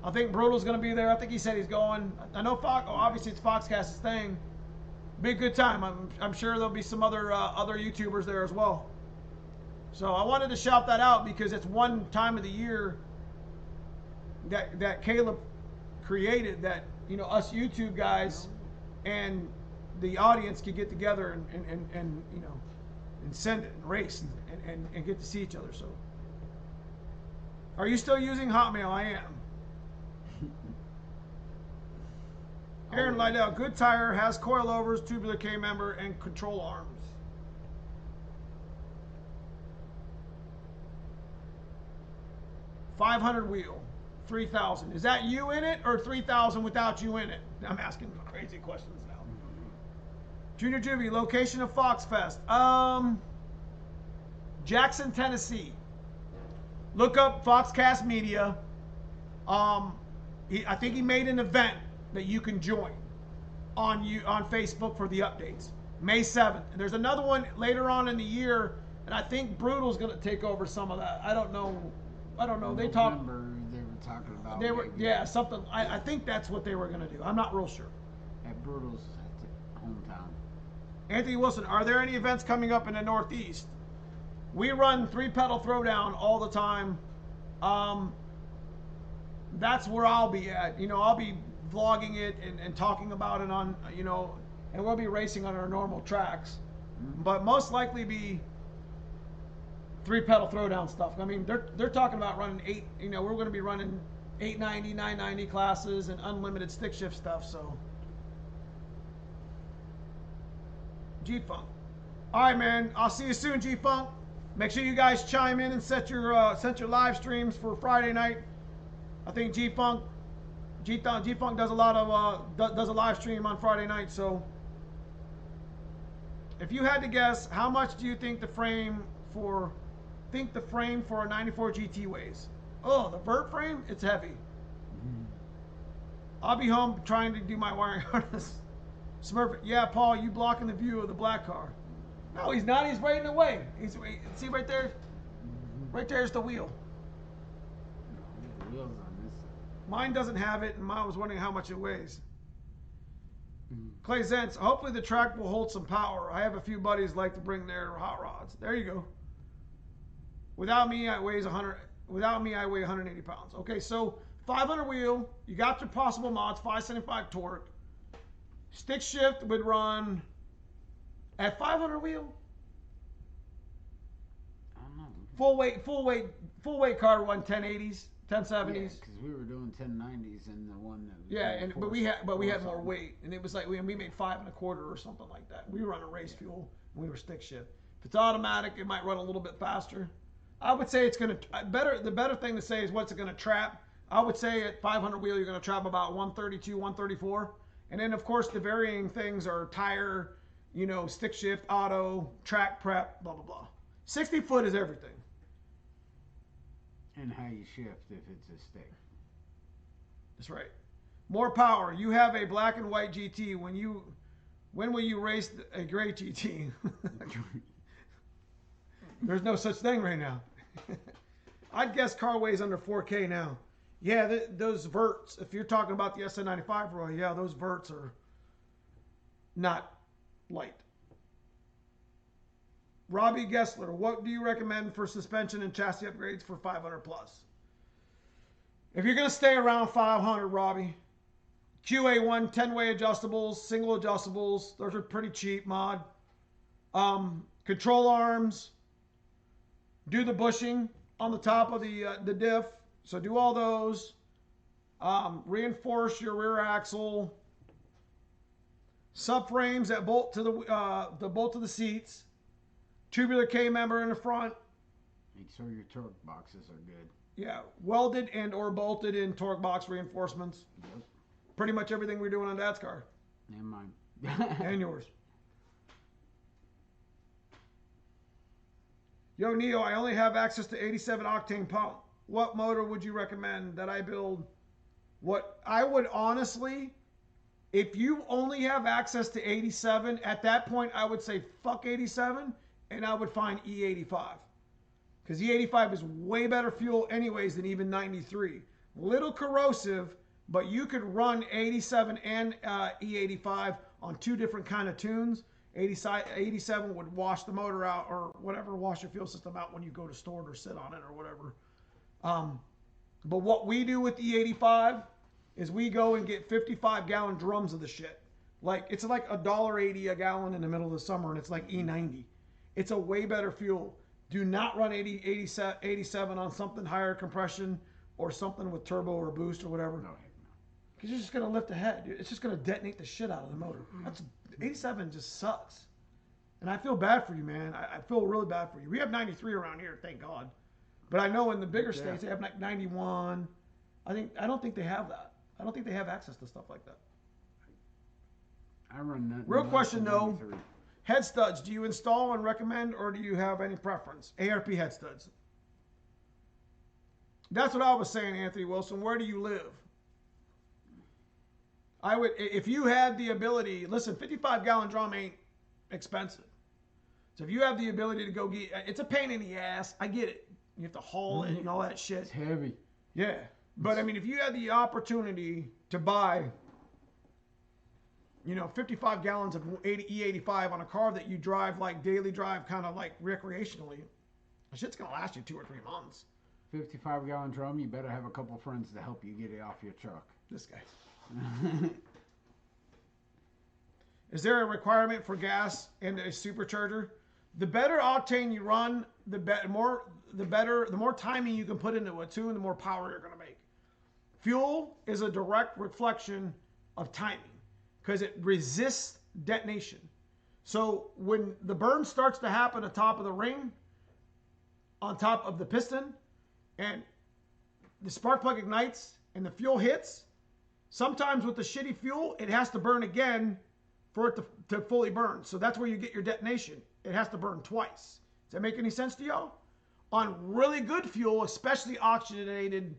I think Brutal's going to be there. I think he said he's going. I know Fox. Oh, obviously it's Foxcast's thing. Be a good time. I'm sure there'll be some other YouTubers there as well. So I wanted to shout that out because it's one time of the year that Caleb created that, you know, us YouTube guys and the audience could get together and you know, and send it and race and get to see each other. So are you still using Hotmail? I am. Aaron Lydell, good tire, has coilovers, tubular K member, and control arms. $500 wheel, 3,000. Is that you in it or 3,000 without you in it? I'm asking crazy questions now. Junior Juvie, location of Fox Fest. Jackson, Tennessee. Look up Foxcast Media. I think he made an event that you can join on Facebook for the updates. May 7th. And there's another one later on in the year, and I think Brutal's going to take over some of that. I don't know. They talked.
They were talking about.
They were, yeah, something. I think that's what they were going to do. I'm not real sure.
At Brutal's hometown.
Anthony Wilson, are there any events coming up in the Northeast? We run 3-pedal throwdown all the time. That's where I'll be at. You know, I'll be vlogging it and talking about it on, you know, and we'll be racing on our normal tracks. But most likely be 3-pedal throwdown stuff. I mean, they're talking about running 8, you know, we're going to be running 890, 990 classes and unlimited stick shift stuff, so. G-Funk. All right, man. I'll see you soon, G-Funk. Make sure you guys chime in and set your live streams for Friday night. I think G-Funk does a lot of does a live stream on Friday night. So, if you had to guess, how much do you think the frame for a 94 GT weighs? Oh, the vert frame, it's heavy. I'll be home trying to do my wiring harness. Smurf, yeah, Paul, you blocking the view of the black car. No, he's not. He's right in the way. See right there? Right there's the wheel.
The wheels on this side.
Mine doesn't have it, and I was wondering how much it weighs. Clay Zentz, hopefully the track will hold some power. I have a few buddies like to bring their hot rods. There you go. Without me, I weigh 180 pounds. Okay, so 500 wheel. You got your possible mods, 575 torque. Stick shift would run at 500 wheel.
I don't know.
Full weight car run 1080s, 1070s.
Because we were doing 1090s and the one that was
Yeah, but we had more
something.
weight, and it was like we made 5 1/4 or something like that. We were running race fuel, and we were stick shift. If it's automatic, it might run a little bit faster. I would say it's gonna better. The better thing to say is what's it gonna trap. I would say at 500 wheel you're gonna trap about 132, 134, and then of course the varying things are tire, stick shift, auto, track prep, blah blah blah. 60 foot is everything.
And how you shift if it's a stick.
That's right. More power. You have a black and white GT. When will you race a gray GT? There's no such thing right now. I'd guess car weighs under 4K now. Yeah, those verts. If you're talking about the SN95 Roy, yeah, those verts are not light. Robbie Gessler, what do you recommend for suspension and chassis upgrades for 500 plus? If you're going to stay around 500, Robbie, QA1 10-way adjustables, single adjustables, those are pretty cheap, mod. Control arms, do the bushing on the top of the diff, so do all those. Reinforce your rear axle. Subframes that bolt to the bolt to the seats. Tubular K-member in the front.
Make sure your torque boxes are good.
Yeah, welded and or bolted in torque box reinforcements.
Yep.
Pretty much everything we're doing on Dad's car.
And mine.
And yours. Yo, Neo, I only have access to 87 octane pump. What motor would you recommend that I build? What I would honestly, if you only have access to 87, at that point I would say fuck 87 and I would find E85. Because E85 is way better fuel anyways than even 93. Little corrosive, but you could run 87 and E85 on 2 different kind of tunes. 87 would wash the motor out or whatever, wash your fuel system out when you go to store it or sit on it or whatever. But what we do with E85 is we go and get 55-gallon drums of the shit. Like, it's like $1.80 a gallon in the middle of the summer, and it's like E90. It's a way better fuel. Do not run 87 on something higher compression or something with turbo or boost or whatever.
No, heck no.
Because you're just going to lift the head. It's just going to detonate the shit out of the motor. 87 just sucks. And I feel bad for you, man. I feel really bad for you. We have 93 around here, thank God. But I know in the bigger states, they have like 91. I don't think they have that. I don't think they have access to stuff like that.
I run that.
Real question, though. Head studs, do you install and recommend, or do you have any preference? ARP head studs. That's what I was saying, Anthony Wilson. Where do you live? I would, if you had the ability, listen, 55-gallon drum ain't expensive. So if you have the ability to go get, it's a pain in the ass. I get it. You have to haul it and all that shit.
It's heavy.
Yeah. But I mean, if you had the opportunity to buy, 55 gallons of E85 on a car that you drive like daily drive, kind of like recreationally, the shit's going to last you 2 or 3 months.
55-gallon drum, you better have a couple friends to help you get it off your truck.
This guy. Is there a requirement for gas and a supercharger? The better octane you run, the more timing you can put into a tune, the more power you're going to make. Fuel is a direct reflection of timing because it resists detonation. So when the burn starts to happen atop of the ring, on top of the piston, and the spark plug ignites and the fuel hits, sometimes with the shitty fuel, it has to burn again for it to fully burn. So that's where you get your detonation. It has to burn twice. Does that make any sense to y'all? On really good fuel, especially oxygenated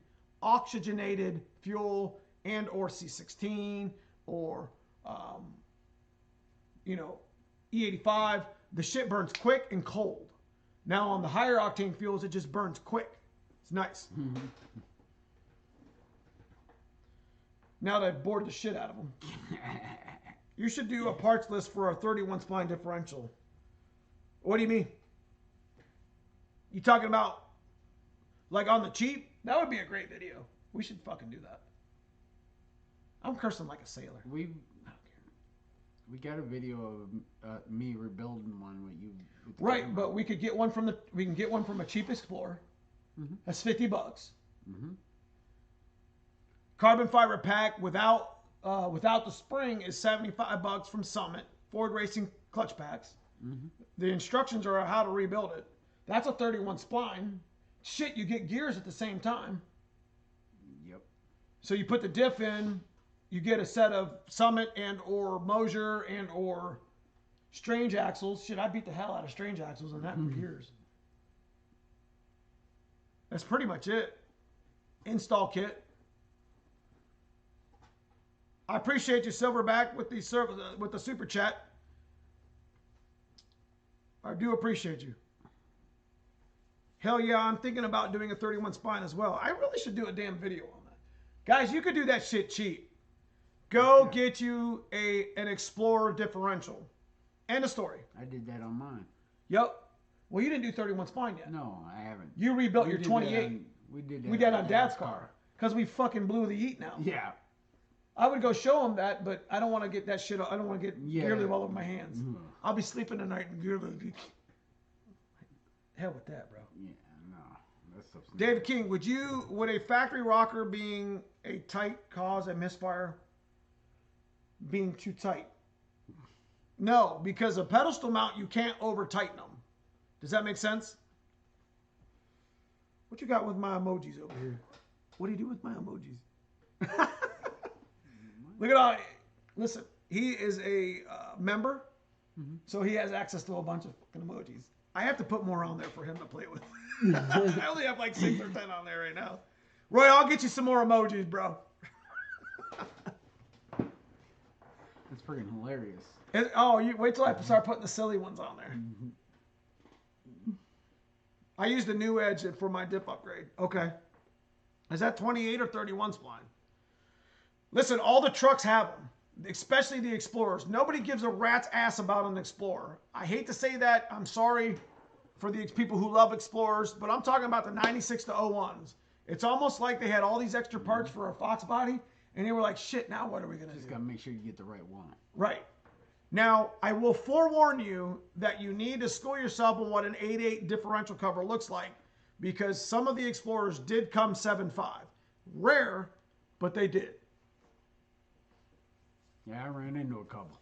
fuel and or C16 or E85, the shit burns quick and cold. Now on the higher octane fuels, it just burns quick. It's nice.
Mm-hmm.
Now that I've bored the shit out of them. You should do a parts list for a 31 spline differential. What do you mean? You talking about like on the cheap? That would be a great video. We should fucking do that. I'm cursing like a sailor. I don't care.
We got a video of me rebuilding one with you. With
right, but we could get one from a cheap Explorer.
Mm-hmm.
That's $50.
Mm-hmm.
Carbon fiber pack without the spring is $75 from Summit. Ford Racing clutch packs.
Mm-hmm.
The instructions are how to rebuild it. That's a 31 spline. Shit, you get gears at the same time.
Yep.
So you put the diff in, you get a set of Summit and or Mosier and or Strange axles. Shit, I beat the hell out of Strange axles on that for years. That's pretty much it. Install kit. I appreciate you, Silverback, with the super chat. I do appreciate you. Hell yeah, I'm thinking about doing a 31 spine as well. I really should do a damn video on that. Guys, you could do that shit cheap. Go get you an Explorer differential. End of story.
I did that on mine.
Yep. Well, you didn't do 31 spine yet.
No, I haven't.
You rebuilt your 28.
We did that.
We did on Dad's car. Because we fucking blew the eat now.
Yeah.
I would go show him that, but I don't want to get that shit. I don't want to get gearly all over my hands.
Mm-hmm.
I'll be sleeping tonight and gearly. Hell with that, bro.
Yeah, no. That's
David King, would a factory rocker being a tight cause a misfire? Being too tight? No, because a pedestal mount, you can't over tighten them. Does that make sense? What you got with my emojis over here? What do you do with my emojis? Look at all. Listen, he is a member, so he has access to a bunch of fucking emojis. I have to put more on there for him to play with. I only have like 6 or 10 on there right now. Roy, I'll get you some more emojis, bro.
That's freaking hilarious.
You wait till I start putting the silly ones on there. I used the New Edge for my dip upgrade. Okay. Is that 28 or 31 spline? Listen, all the trucks have them, especially the Explorers. Nobody gives a rat's ass about an Explorer. I hate to say that. I'm sorry for the people who love Explorers, but I'm talking about the 96 to 01s. It's almost like they had all these extra parts for a Fox body, and they were like, shit, now what are we going to do?
Just got to make sure you get the right one.
Right. Now, I will forewarn you that you need to school yourself on what an 8.8 differential cover looks like, because some of the Explorers did come 7.5. Rare, but they did.
Yeah, I ran into a couple.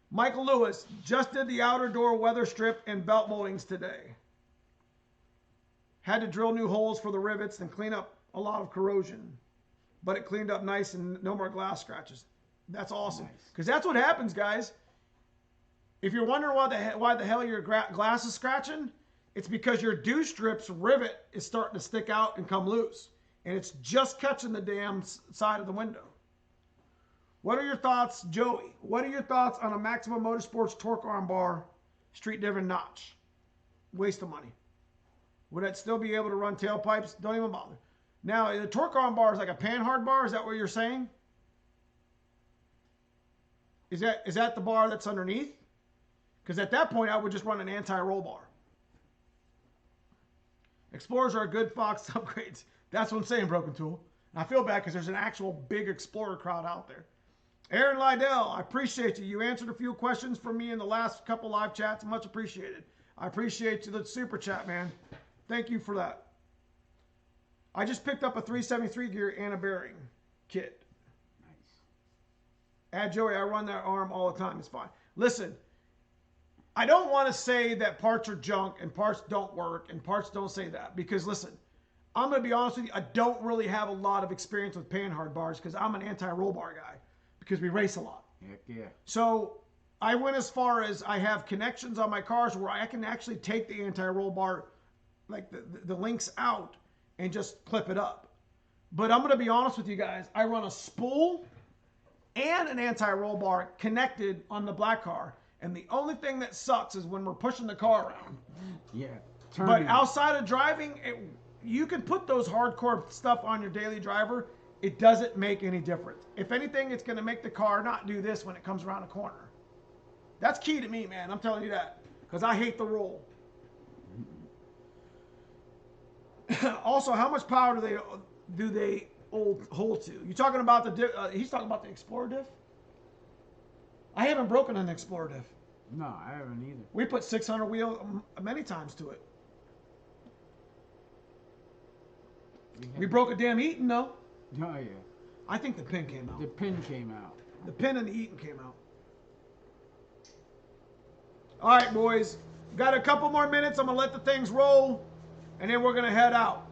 Michael Lewis just did the outer door weather strip and belt moldings today. Had to drill new holes for the rivets and clean up a lot of corrosion. But it cleaned up nice and no more glass scratches. That's awesome. Because that's what happens, guys. If you're wondering why the hell your glass is scratching, it's because your dew strip's rivet is starting to stick out and come loose. And it's just catching the damn side of the window. What are your thoughts, Joey? What are your thoughts on a Maximum Motorsports torque arm bar, street driven notch? Waste of money. Would it still be able to run tailpipes? Don't even bother. Now, the torque arm bar is like a panhard bar. Is that what you're saying? Is that the bar that's underneath? Because at that point, I would just run an anti-roll bar. Explorers are good Fox upgrades. That's what I'm saying, Broken Tool. And I feel bad because there's an actual big Explorer crowd out there. Aaron Lydell, I appreciate you. You answered a few questions for me in the last couple live chats. Much appreciated. I appreciate you, the super chat, man. Thank you for that. I just picked up a 373 gear and a bearing kit. Nice. Add Joey, I run that arm all the time. It's fine. Listen, I don't want to say that parts are junk and parts don't work and parts don't say that. Because listen, I'm going to be honest with you. I don't really have a lot of experience with panhard bars because I'm an anti-roll bar guy. Because we race a lot.
Heck yeah.
So I went as far as I have connections on my cars where I can actually take the anti-roll bar, like the links out, and just clip it up. But I'm going to be honest with you guys. I run a spool and an anti-roll bar connected on the black car. And the only thing that sucks is when we're pushing the car around.
Yeah.
But outside of driving, you can put those hardcore stuff on your daily driver. It doesn't make any difference. If anything, it's going to make the car not do this when it comes around a corner. That's key to me, man. I'm telling you that. Because I hate the roll. Also, how much power do they hold to? You talking about he's talking about the Explorer diff? I haven't broken an Explorer diff.
No, I haven't either.
We put 600 wheel many times to it. We broke a damn Eaton, though.
Oh, yeah.
I think the pin came out.
The pin came out.
The pin and the Eaton came out. All right, boys. Got a couple more minutes. I'm going to let the things roll, and then we're going to head out.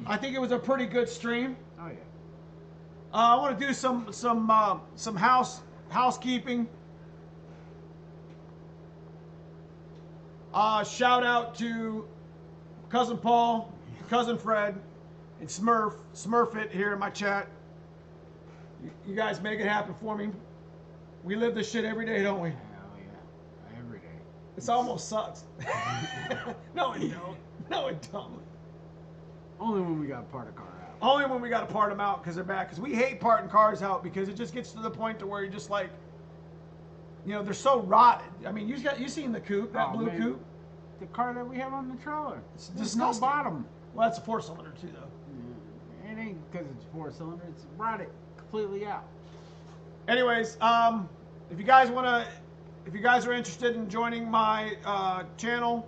I think it was a pretty good stream.
Oh, yeah.
I want to do some housekeeping. Shout out to Cousin Paul, Cousin Fred, and Smurfit here in my chat. You guys make it happen for me. We live this shit every day, don't we?
Hell yeah. Every day.
It almost sucks. No, it don't. No, it don't.
Only when we got to part a car out.
Only when we got to part them out because they're bad. Because we hate parting cars out because it just gets to the point to where you're just like, you know, they're so rotted. I mean, you seen the coupe, that blue coupe?
The car that we have on the trailer.
It's
There's no
disgusting.
bottom.
Well, that's a 4-cylinder too, though.
It ain't because it's 4-cylinder. It's rotted completely out.
Anyways, if you guys are interested in joining my channel,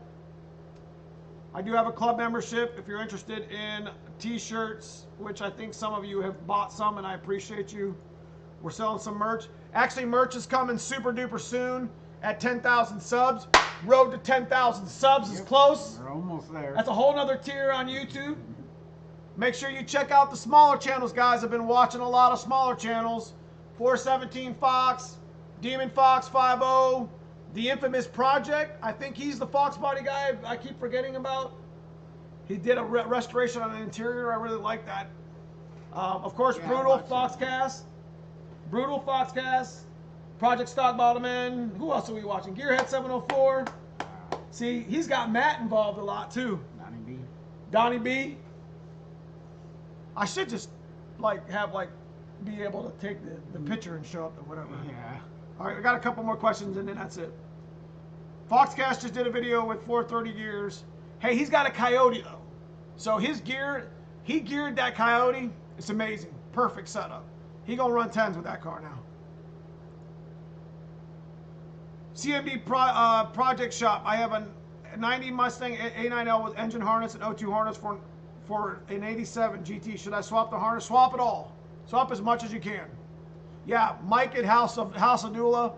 I do have a club membership. If you're interested in t-shirts, which I think some of you have bought some, and I appreciate you. We're selling some merch. Actually, merch is coming super duper soon at 10,000 subs. Road to 10,000 subs is close.
We're almost there.
That's a whole nother tier on YouTube. Make sure you check out the smaller channels, guys. I've been watching a lot of smaller channels. 417 Fox, Demon Fox 50, the infamous Project. I think he's the Fox body guy I keep forgetting about. He did a restoration on the interior. I really like that. Of course,
Yeah,
Brutal
I watched
Foxcast, Project Stock Bottoman. Who else are we watching? Gearhead 704. See, he's got Matt involved a lot too. Donnie B. I should just be able to take the picture and show up or whatever.
Yeah.
All right, we got a couple more questions and then that's it. Foxcast just did a video with 430 gears. Hey, he's got a Coyote though. So he geared that Coyote. It's amazing. Perfect setup. He gonna run 10s with that car now. CMB Project Shop. I have a 90 Mustang A9L with engine harness and O2 harness for an 87 GT. Should I swap the harness? Swap it all. Swap as much as you can. Yeah, Mike at House of Nula.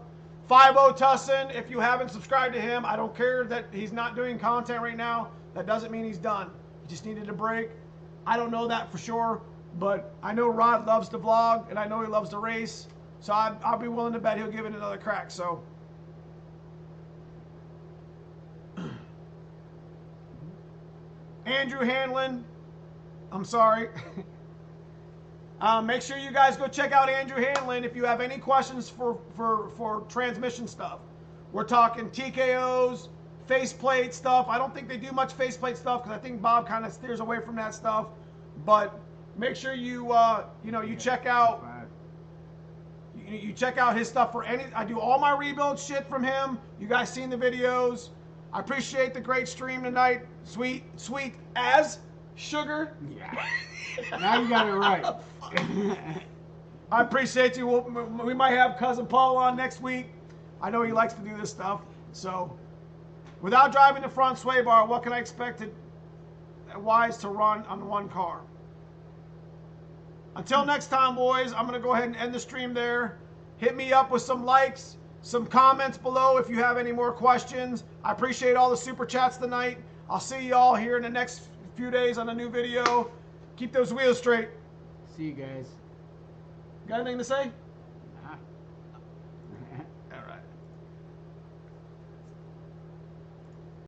50 Tussin, if you haven't subscribed to him, I don't care that he's not doing content right now. That doesn't mean he's done. He just needed a break. I don't know that for sure, but I know Rod loves to vlog, and I know he loves to race. So I'll be willing to bet he'll give it another crack. So Andrew Hanlon, I'm sorry. Make sure you guys go check out Andrew Hanlon if you have any questions for transmission stuff. We're talking TKOs, faceplate stuff. I don't think they do much faceplate stuff because I think Bob kind of steers away from that stuff. But make sure you check out his stuff for any. I do all my rebuild shit from him. You guys seen the videos. I appreciate the great stream tonight. Sweet as sugar.
Yeah. Now you got it right.
I appreciate you. We might have Cousin Paul on next week. I know he likes to do this stuff. So, without driving the front sway bar, what can I expect Wise to run on one car? Until next time, boys, I'm going to go ahead and end the stream there. Hit me up with some likes, some comments below if you have any more questions. I appreciate all the super chats tonight. I'll see you all here in the next few days on a new video. Keep those wheels straight.
See you guys.
Got anything to say?